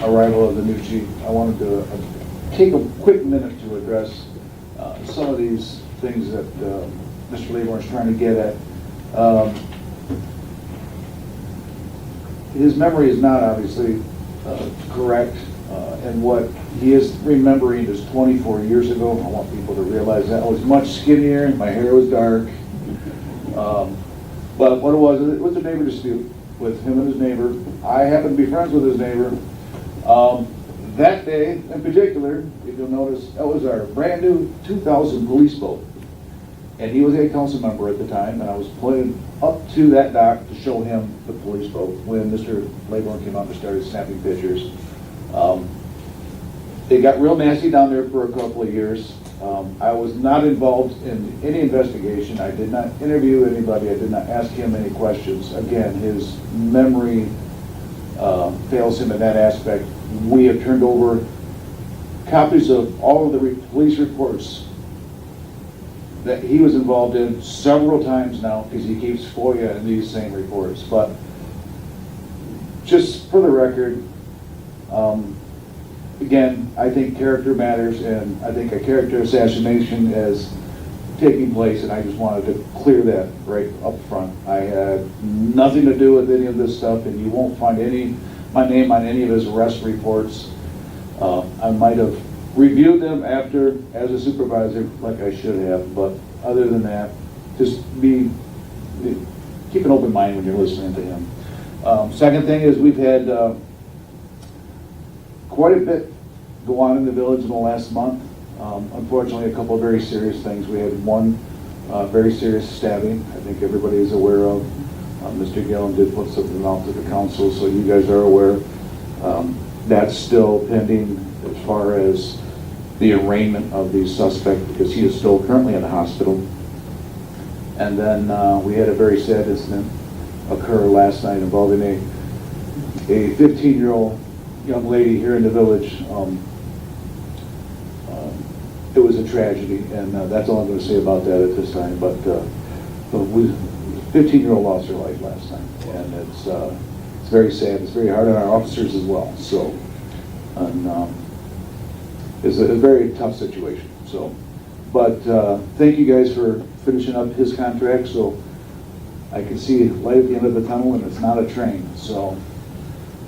arrival of the new chief, I wanted to take a quick minute to address some of these things that Mr. Leaborn is trying to get at. His memory is not obviously correct, and what he is remembering is 24 years ago. I want people to realize that I was much skinnier, my hair was dark. But what it was a neighbor dispute with him and his neighbor. I happened to be friends with his neighbor. That day in particular, if you'll notice, that was our brand new 2000 police boat. And he was a council member at the time, and I was pulling up to that dock to show him the police boat when Mr. Leaborn came out and started snapping pictures. It got real nasty down there for a couple of years. I was not involved in any investigation. I did not interview anybody. I did not ask him any questions. Again, his memory fails him in that aspect. We have turned over copies of all of the police reports that he was involved in several times now, because he keeps FOIA in these same reports. But just for the record, again, I think character matters, and I think a character assassination is taking place, and I just wanted to clear that right up front. I had nothing to do with any of this stuff, and you won't find my name on any of his arrest reports. I might have reviewed them after as a supervisor like I should have, but other than that, just be keep an open mind when you're listening to him. Second thing is we've had quite a bit go on in the village in the last month. Unfortunately, a couple of very serious things. We had one very serious stabbing, I think everybody is aware of. Mr. Gillen did put something out to the council, so you guys are aware. That's still pending as far as the arraignment of the suspect, because he is still currently in the hospital. And then we had a very sad incident occur last night involving a 15-year-old young lady here in the village. It was a tragedy, and that's all I'm going to say about that at this time. But 15-year-old lost her life last night, and it's very sad. It's very hard on our officers as well. So, and it's a very tough situation. So, but thank you guys for finishing up his contract. So I can see light at the end of the tunnel, and it's not a train. So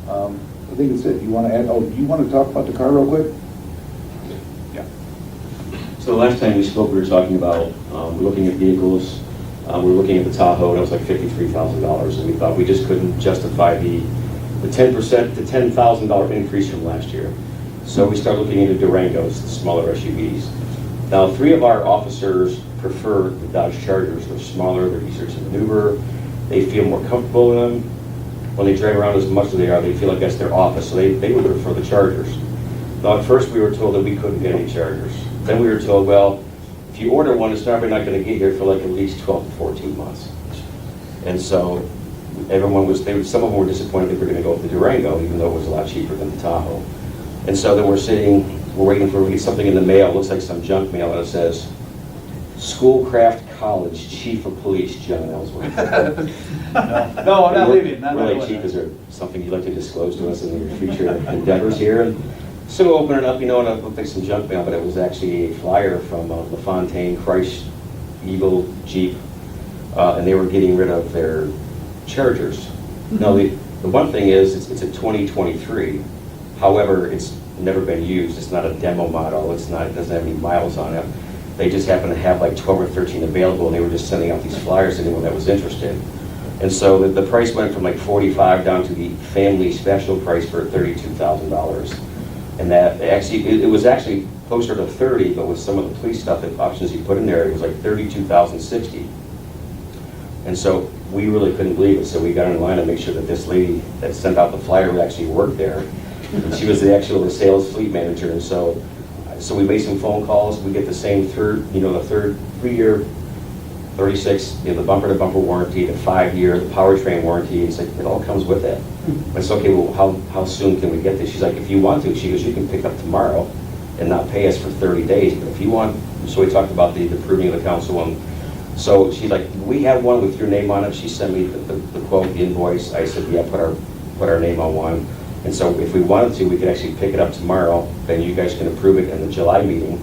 I think that's it. You want to add? Oh, do you want to talk about the car real quick? Yeah. So the last time we spoke, we were talking about, we're looking at vehicles, we were looking at the Tahoe, and it was like $53,000, and we thought we just couldn't justify the 10% to $10,000 increase from last year. So we started looking into Durangos, the smaller SUVs. Now, 3 of our officers prefer the Dodge Chargers. They're smaller, they're easier to maneuver, they feel more comfortable in them. When they drive around as much as they are, they feel like that's their office, so they would prefer the Chargers. Now, at first we were told that we couldn't get any Chargers. Then we were told, well, if you order one, it's probably not going to get here for like at least 12 to 14 months. And so everyone was, some of them were disappointed they were going to go with the Durango, even though it was a lot cheaper than the Tahoe. And so then we're waiting for something in the mail. It looks like some junk mail, and it says, Schoolcraft College Chief of Police John Ellsworth. No, I'm not leaving. Not Really, leaving. Chief, is there something you'd like to disclose to us in your future endeavors here? And so we open it up, and it looked like some junk mail, but it was actually a flyer from LaFontaine, Christ, Eagle, Jeep, and they were getting rid of their Chargers. Now, the one thing is, it's a 2023. However, it's never been used. It's not a demo model. It doesn't have any miles on it. They just happen to have like 12 or 13 available, and they were just sending out these flyers to anyone that was interested. And so the price went from like $45,000 down to the family special price for $32,000. And that actually, it was actually closer to 30, but with some of the police stuff, the options you put in there, it was like $32,060. And so we really couldn't believe it. So we got in line to make sure that this lady that sent out the flyer would actually work there. And she was the sales fleet manager. And so we made some phone calls. We get the same third 3-year, 36, the bumper-to-bumper warranty, the 5-year, the powertrain warranty. It's like, it all comes with it. I said, okay, well, how soon can we get this? She's like, if you want to, she goes, you can pick up tomorrow and not pay us for 30 days. But if you want, so we talked about the proving of the council one. So she's like, we have one with your name on it. She sent me the quote, the invoice. I said, yeah, put our name on one. And so if we wanted to, we could actually pick it up tomorrow, then you guys can approve it in the July meeting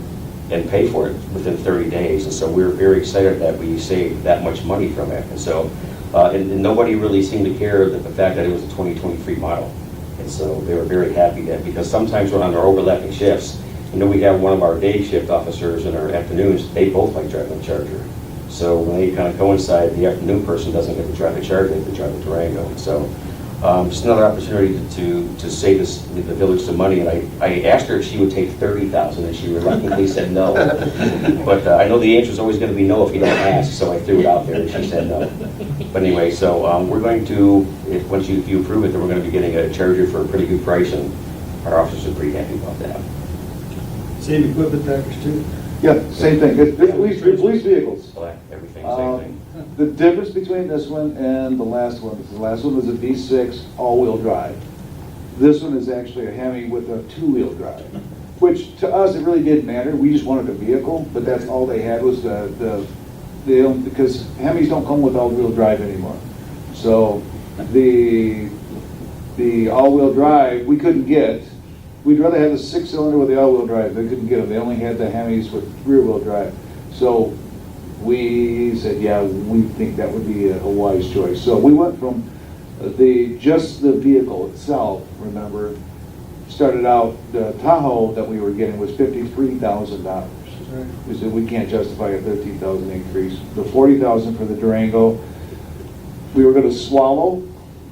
and pay for it within 30 days. And so we're very excited that we saved that much money from it. And so, and nobody really seemed to care that the fact that it was a 2023 model. And so they were very happy that, because sometimes we're on our overlapping shifts. We have one of our day shift officers in our afternoons, they both like driving a Charger. So when they kind of coincide, the afternoon person doesn't get to drive a Charger, they drive a Durango. And so just another opportunity to save the village some money. And I asked her if she would take $30,000, and she reluctantly said no. But I know the answer is always going to be no if you don't ask, so I threw it out there, and she said no. But anyway, so we're going to, if you approve it, then we're going to be getting a Charger for a pretty good price, and our officers are pretty happy about that. Same equipment package too? Yeah, same thing. It's police vehicles. Everything, same thing. The difference between this one and the last one is the last one was a V6 all-wheel drive. This one is actually a Hemi with a 2-wheel drive, which to us it really didn't matter. We just wanted a vehicle, but that's all they had was because Hemis don't come with all-wheel drive anymore. So the all-wheel drive we couldn't get. We'd rather have the 6-cylinder with the all-wheel drive. They couldn't get them. They only had the Hemis with rear-wheel drive. So we said, yeah, we think that would be a wise choice. So we went from just the vehicle itself, remember, started out, the Tahoe that we were getting was $53,000. We said we can't justify a $13,000 increase. The $40,000 for the Durango, we were gonna swallow,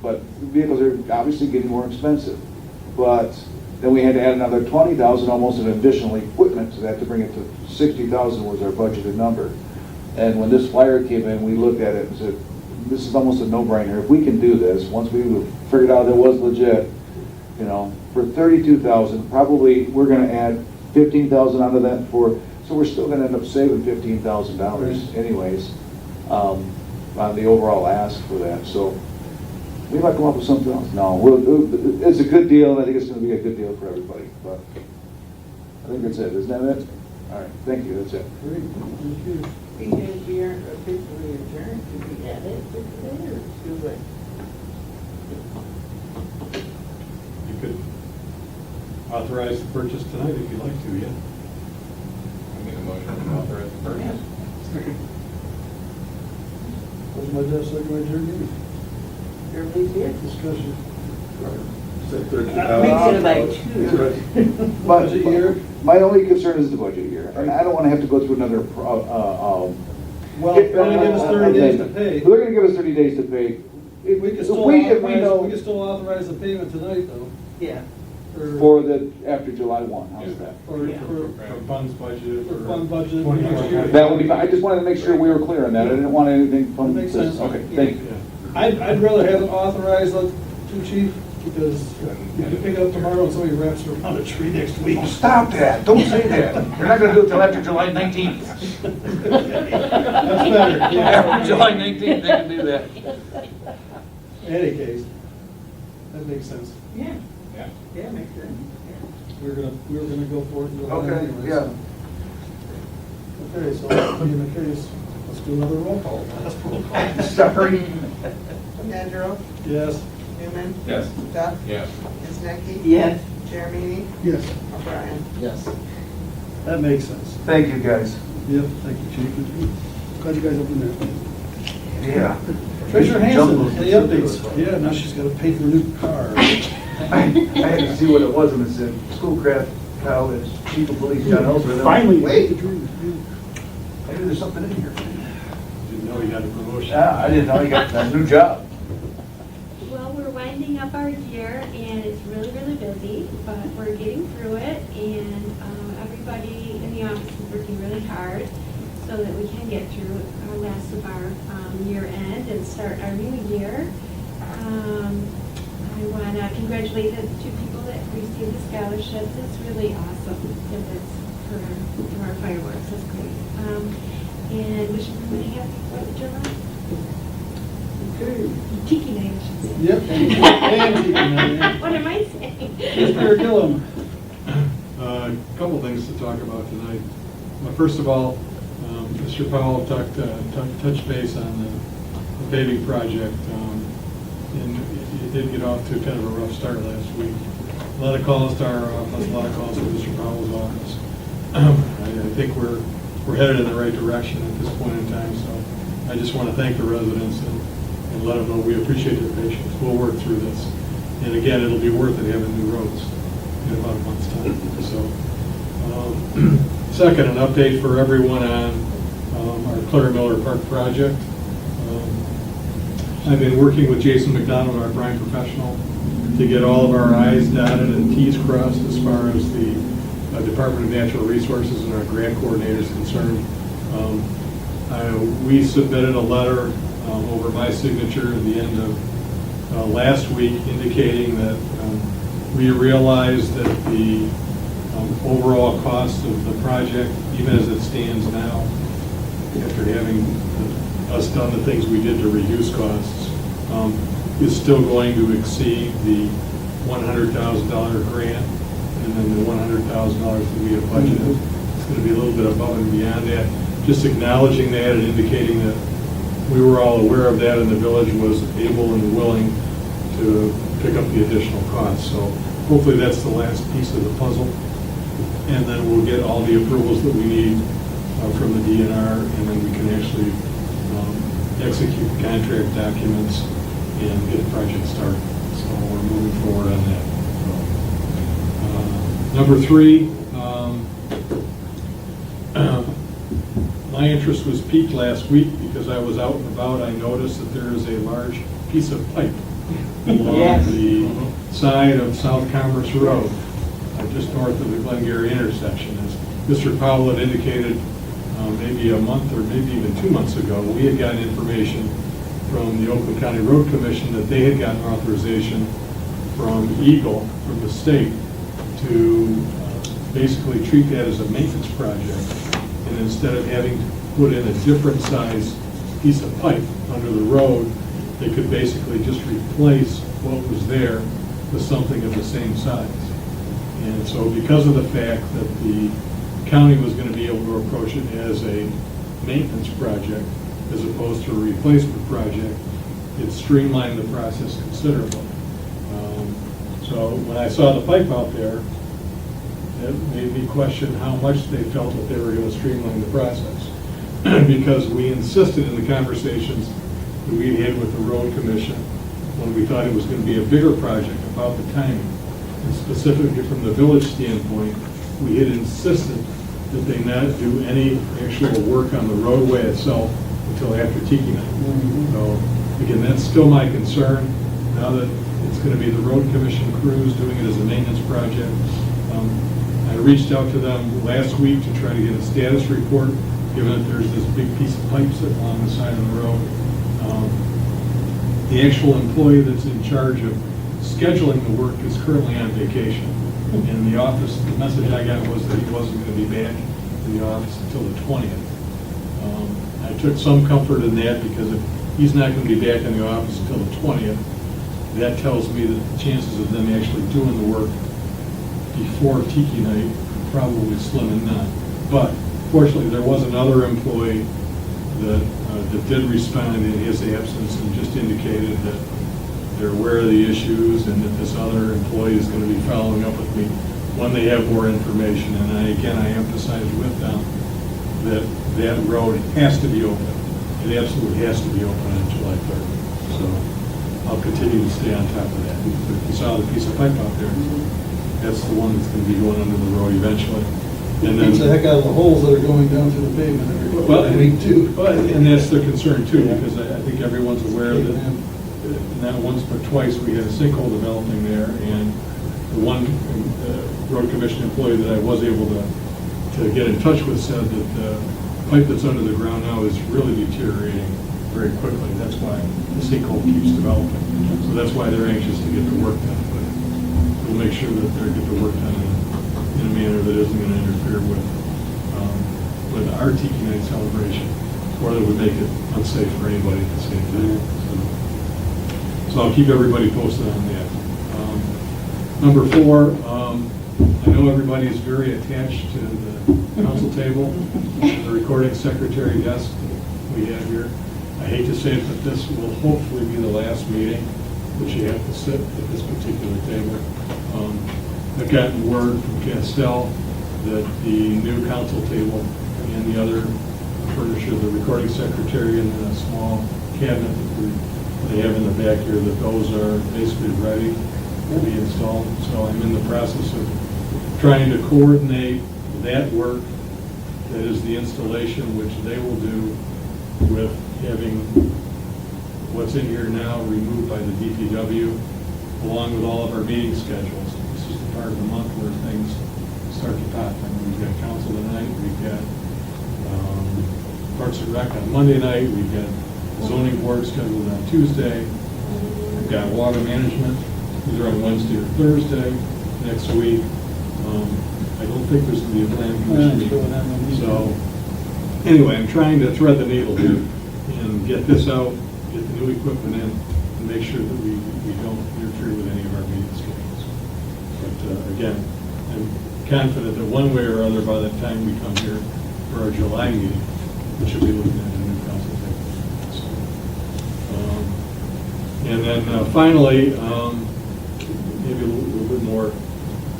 but vehicles are obviously getting more expensive. But then we had to add another 20,000, almost an additional equipment to that to bring it to 60,000 was our budgeted number. And when this flyer came in, we looked at it and said, this is almost a no-brainer. If we can do this, once we figured out it was legit, you know, for 32,000, probably we're gonna add 15,000 onto that so we're still gonna end up saving $15,000 anyways, on the overall ask for that. So we might come up with something else. No, it's a good deal, and I think it's gonna be a good deal for everybody, but I think that's it. Isn't that it? All right, thank you, that's it. Great, thank you. Because we aren't officially adjourned, should we add it to today or too late? You could authorize the purchase tonight if you'd like to, yeah. I make a motion to authorize the purchase. Second. Motion by Jeff, second by Jerry Gaines. Everybody's here. Discussion. Budget year? My only concern is the budget year. And I don't wanna have to go through another, Well, they're gonna give us 30 days to pay. They're gonna give us 30 days to pay. If We can if still we authorize, know we can still authorize the payment tonight, though. Yeah. for the, after July 1, how's that? For For funds budget. for fund budget 24. next year. That would be fine. I just wanted to make sure we were clear on that. I didn't want anything from That makes this. sense. Okay, thank you. Yeah. I'd rather have it authorized to chief, because you can pick it up tomorrow and somebody wraps it around a tree next week. Stop that. Don't say that. They're not gonna do it till after July 19th. That's better. After Yeah. July 19th, they can do that. In any case, that makes sense. Yeah, Yeah. yeah, makes sense. We were gonna go for it in July Okay, anyway, yeah. so. Okay, so in the case, let's do another roll call. Last roll call. Sorry. Sandro, Yes. Newman, Yes. Duff, Yes. Isneki. Yes. Jeremy, Yes. O'Brien. Yes. That makes sense. Thank you, guys. Yep, thank you, chief. Glad you guys opened that. Yeah. Treasurer Hanson, any updates? Yeah, now she's gotta pay for a new car. I had to see what it was, and it said Schoolcraft College, Chief of Police John Ellsworth. Finally. Wait, maybe there's something in here. Didn't know you got a promotion. Yeah, I didn't know you got a new job. Well, we're winding up our year and it's really, really busy, but we're getting through it and everybody in the office is working really hard so that we can get through our last of our year end and start our new year. I want to congratulate the two people that received the scholarships. It's really awesome that it's for our fireworks. It's great. And wish everybody happy 4th of July. Okay. Tiki night, I should say. Yep. And Tiki night. What am I saying? Mr. Gillum. A couple things to talk about tonight. Well, first of all, Mr. Powell touched base on the paving project, and it did get off to kind of a rough start last week. A lot of calls to our office, a lot of calls to Mr. Powell's office. I think we're headed in the right direction at this point in time, so I just want to thank the residents and let them know we appreciate their patience. We'll work through this. And again, it'll be worth it having new roads in about a month's time. So, second, an update for everyone on our Claire Miller Park project. I've been working with Jason McDonald, our brine professional, to get all of our I's dotted and T's crossed as far as the Department of Natural Resources and our grant coordinator is concerned. We submitted a letter over my signature at the end of last week indicating that we realize that the overall cost of the project, even as it stands now, after having us done the things we did to reduce costs, is still going to exceed the $100,000 grant and then the $100,000 that we have budgeted. It's going to be a little bit above and beyond that. Just acknowledging that and indicating that we were all aware of that and the village was able and willing to pick up the additional costs. So hopefully that's the last piece of the puzzle. And then we'll get all the approvals that we need from the DNR, and then we can actually execute the contract documents and get the project started. So we're moving forward on that. So, number 3, My interest was piqued last week because I was out and about. I noticed that there is a large piece of pipe along Yes. the side of South Commerce Road, just north of the Glengarry intersection. As Mr. Powell had indicated, maybe a month or maybe even 2 months ago, we had gotten information from the Oakland County Road Commission that they had gotten authorization from Eagle, from the state, to basically treat that as a maintenance project. And instead of having to put in a different size piece of pipe under the road, they could basically just replace what was there with something of the same size. And so because of the fact that the county was going to be able to approach it as a maintenance project as opposed to a replacement project, it streamlined the process considerably. So when I saw the pipe out there, it made me question how much they felt that they were going to streamline the process. Because we insisted in the conversations that we had with the road commission when we thought it was going to be a bigger project about the timing. And specifically from the village standpoint, we had insisted that they not do any actual work on the roadway itself until after Tiki Night. So again, that's still my concern. Now that it's going to be the road commission crews doing it as a maintenance project. I reached out to them last week to try to get a status report, given that there's this big piece of pipe sitting along the side of the road. The actual employee that's in charge of scheduling the work is currently on vacation. In the office, the message I got was that he wasn't going to be back in the office until the 20th. I took some comfort in that because if he's not going to be back in the office until the 20th, that tells me that the chances of them actually doing the work before Tiki Night are probably slim and none. But fortunately, there was another employee that did respond in his absence and just indicated that they're aware of the issues and that this other employee is going to be following up with me when they have more information. And I emphasized with them that that road has to be open. It absolutely has to be open on July 3rd. So I'll continue to stay on top of that. If you saw the piece of pipe out there, that's the one that's going to be going under the road eventually. And then, Beats the heck out of the holes that are going down through the pavement every week too. and that's their concern too, because I think everyone's aware that not once but twice we had a sinkhole developing there, and the one road commission employee that I was able to get in touch with said that the pipe that's under the ground now is really deteriorating very quickly. That's why the sinkhole keeps developing. So that's why they're anxious to get the work done. But we'll make sure that they get the work done in a manner that isn't going to interfere with our Tiki Night celebration, or that would make it unsafe for anybody at the same time. So I'll keep everybody posted on that. Number 4, I know everybody is very attached to the council table, the recording secretary desk that we have here. I hate to say it, but this will hopefully be the last meeting that you have to sit at this particular table. I've gotten word from Castell that the new council table and the other furniture, the recording secretary and the small cabinet that they have in the back here, that those are basically ready to be installed. So I'm in the process of trying to coordinate that work, that is the installation, which they will do, with having what's in here now removed by the DPW, along with all of our meeting schedules. This is the part of the month where things start to pop. I mean, we've got council tonight, we've got Parks and Rec on Monday night, we've got zoning board scheduled on Tuesday, we've got water management either on Wednesday or Thursday next week. I don't think there's going to be a planning commission meeting. So anyway, I'm trying to thread the needle here and get this out, get the new equipment in, and make sure that we don't interfere with any of our meeting schedules. But again, I'm confident that one way or other, by the time we come here for our July meeting, we should be looking at a new council table. So, and then finally, maybe a little bit more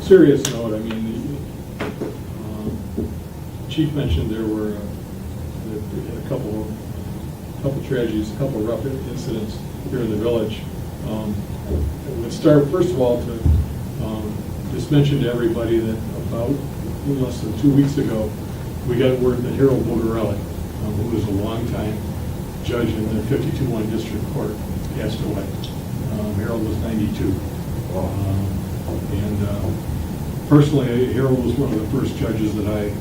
serious note. I mean, the chief mentioned there were a couple tragedies, a couple rough incidents here in the village. Let's start first of all to just mention to everybody that about less than 2 weeks ago, we got word that Harold Bogarelli who was a longtime judge in the 52-1 District Court, passed away. Harold was 92. And personally, Harold was one of the first judges that I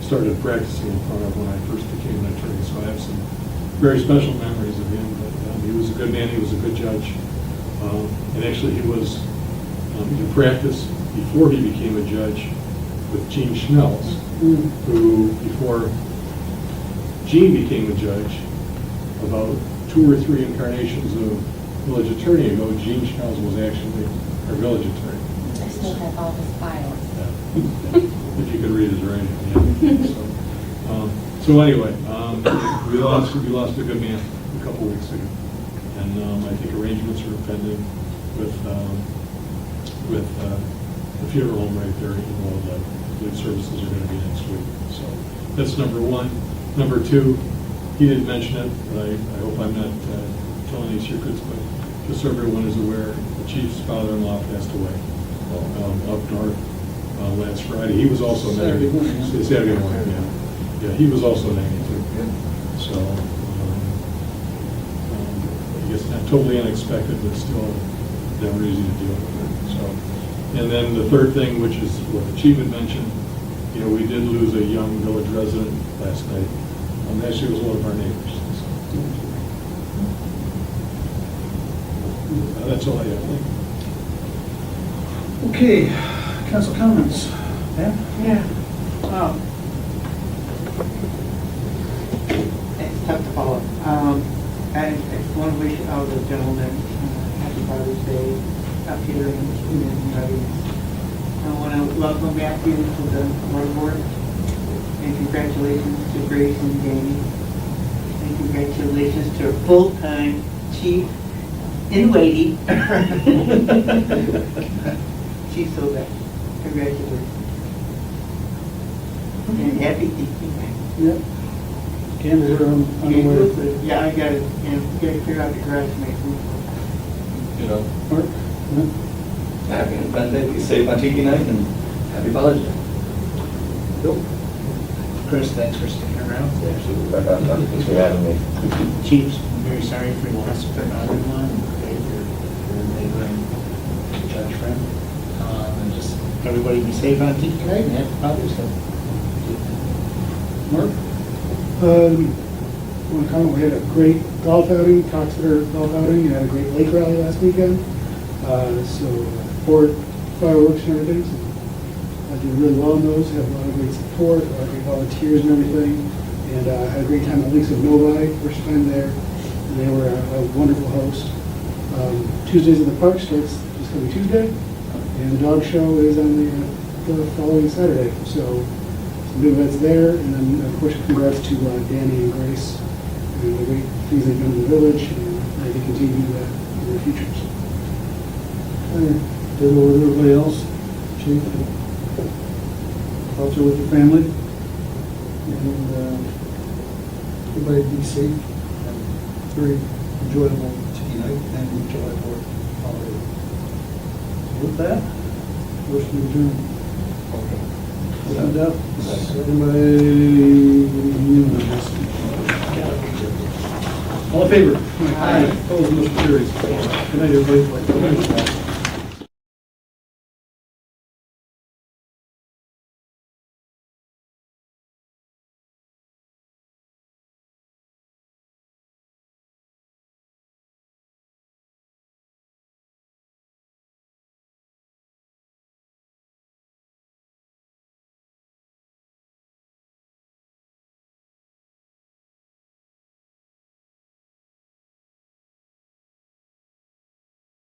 started practicing in front of when I first became an attorney, so I have some very special memories of him. But he was a good man, he was a good judge. And actually, he was in practice before he became a judge with Gene Schnells, who, before Gene became a judge, about 2 or 3 incarnations of village attorney ago, Gene Schnells was actually our village attorney. I still have all his files. If you could read his writing, yeah. So anyway, we lost a good man a couple weeks ago, and I think arrangements are pending with the funeral home right there in Walled Lake. I believe services are going to be next week. So that's number one. Number two, he didn't mention it, but I hope I'm not telling any secrets, but just so everyone is aware, the chief's father-in-law passed away up north last Friday. He was also Saturday morning, huh? Saturday morning, yeah. Yeah, he was also 92. So, I guess not totally unexpected, but still never easy to deal with it. So, and then the third thing, which is what the chief had mentioned, we did lose a young village resident last night. Actually, it was one of our neighbors. So, that's all I have. Thank you. Okay, council comments. Pam? Yeah. It's tough to follow. I want to wish all the gentlemen happy Father's Day up here in the audience. I want to welcome Matthew to the board, and congratulations to Grace and Danny, and congratulations to our full-time chief in waiting. Chief Sylvester, congratulations. And happy teaching. Yep. Candles are on the way. Yeah, I got it, and got to clear out the garage to make room for Mark? Happy Independence Day, be safe on Tiki Night, and happy Father's Day. Bill? Chris, thanks for sticking around. Thanks for having me. Chiefs, I'm very sorry for your loss of your father-in-law and your neighbor and judge friend. And just everybody be safe on Tiki Night and happy Father's Day. Mark? One comment, we had a great golf outing, Coxeter golf outing, and had a great lake rally last weekend. So, board fireworks and everything, so I did really well in those, had a lot of great support, a lot of great volunteers and everything, and had a great time at Lakes of Novi, first time there, and they were a wonderful host. Tuesdays at the park starts this coming Tuesday, and the dog show is on the following Saturday, so some new events there, and then of course congrats to Danny and Grace, and the great things they've done in the village, and they can continue that in the future. So, Did with everybody else. Chief? Thoughts are with your family. And everybody be safe. Very enjoyable tonight and July 4th holiday. With that, motion to adjourn. Opened up. Everybody, all in favor? Aye. Opposed, motion carries. Good night, everybody.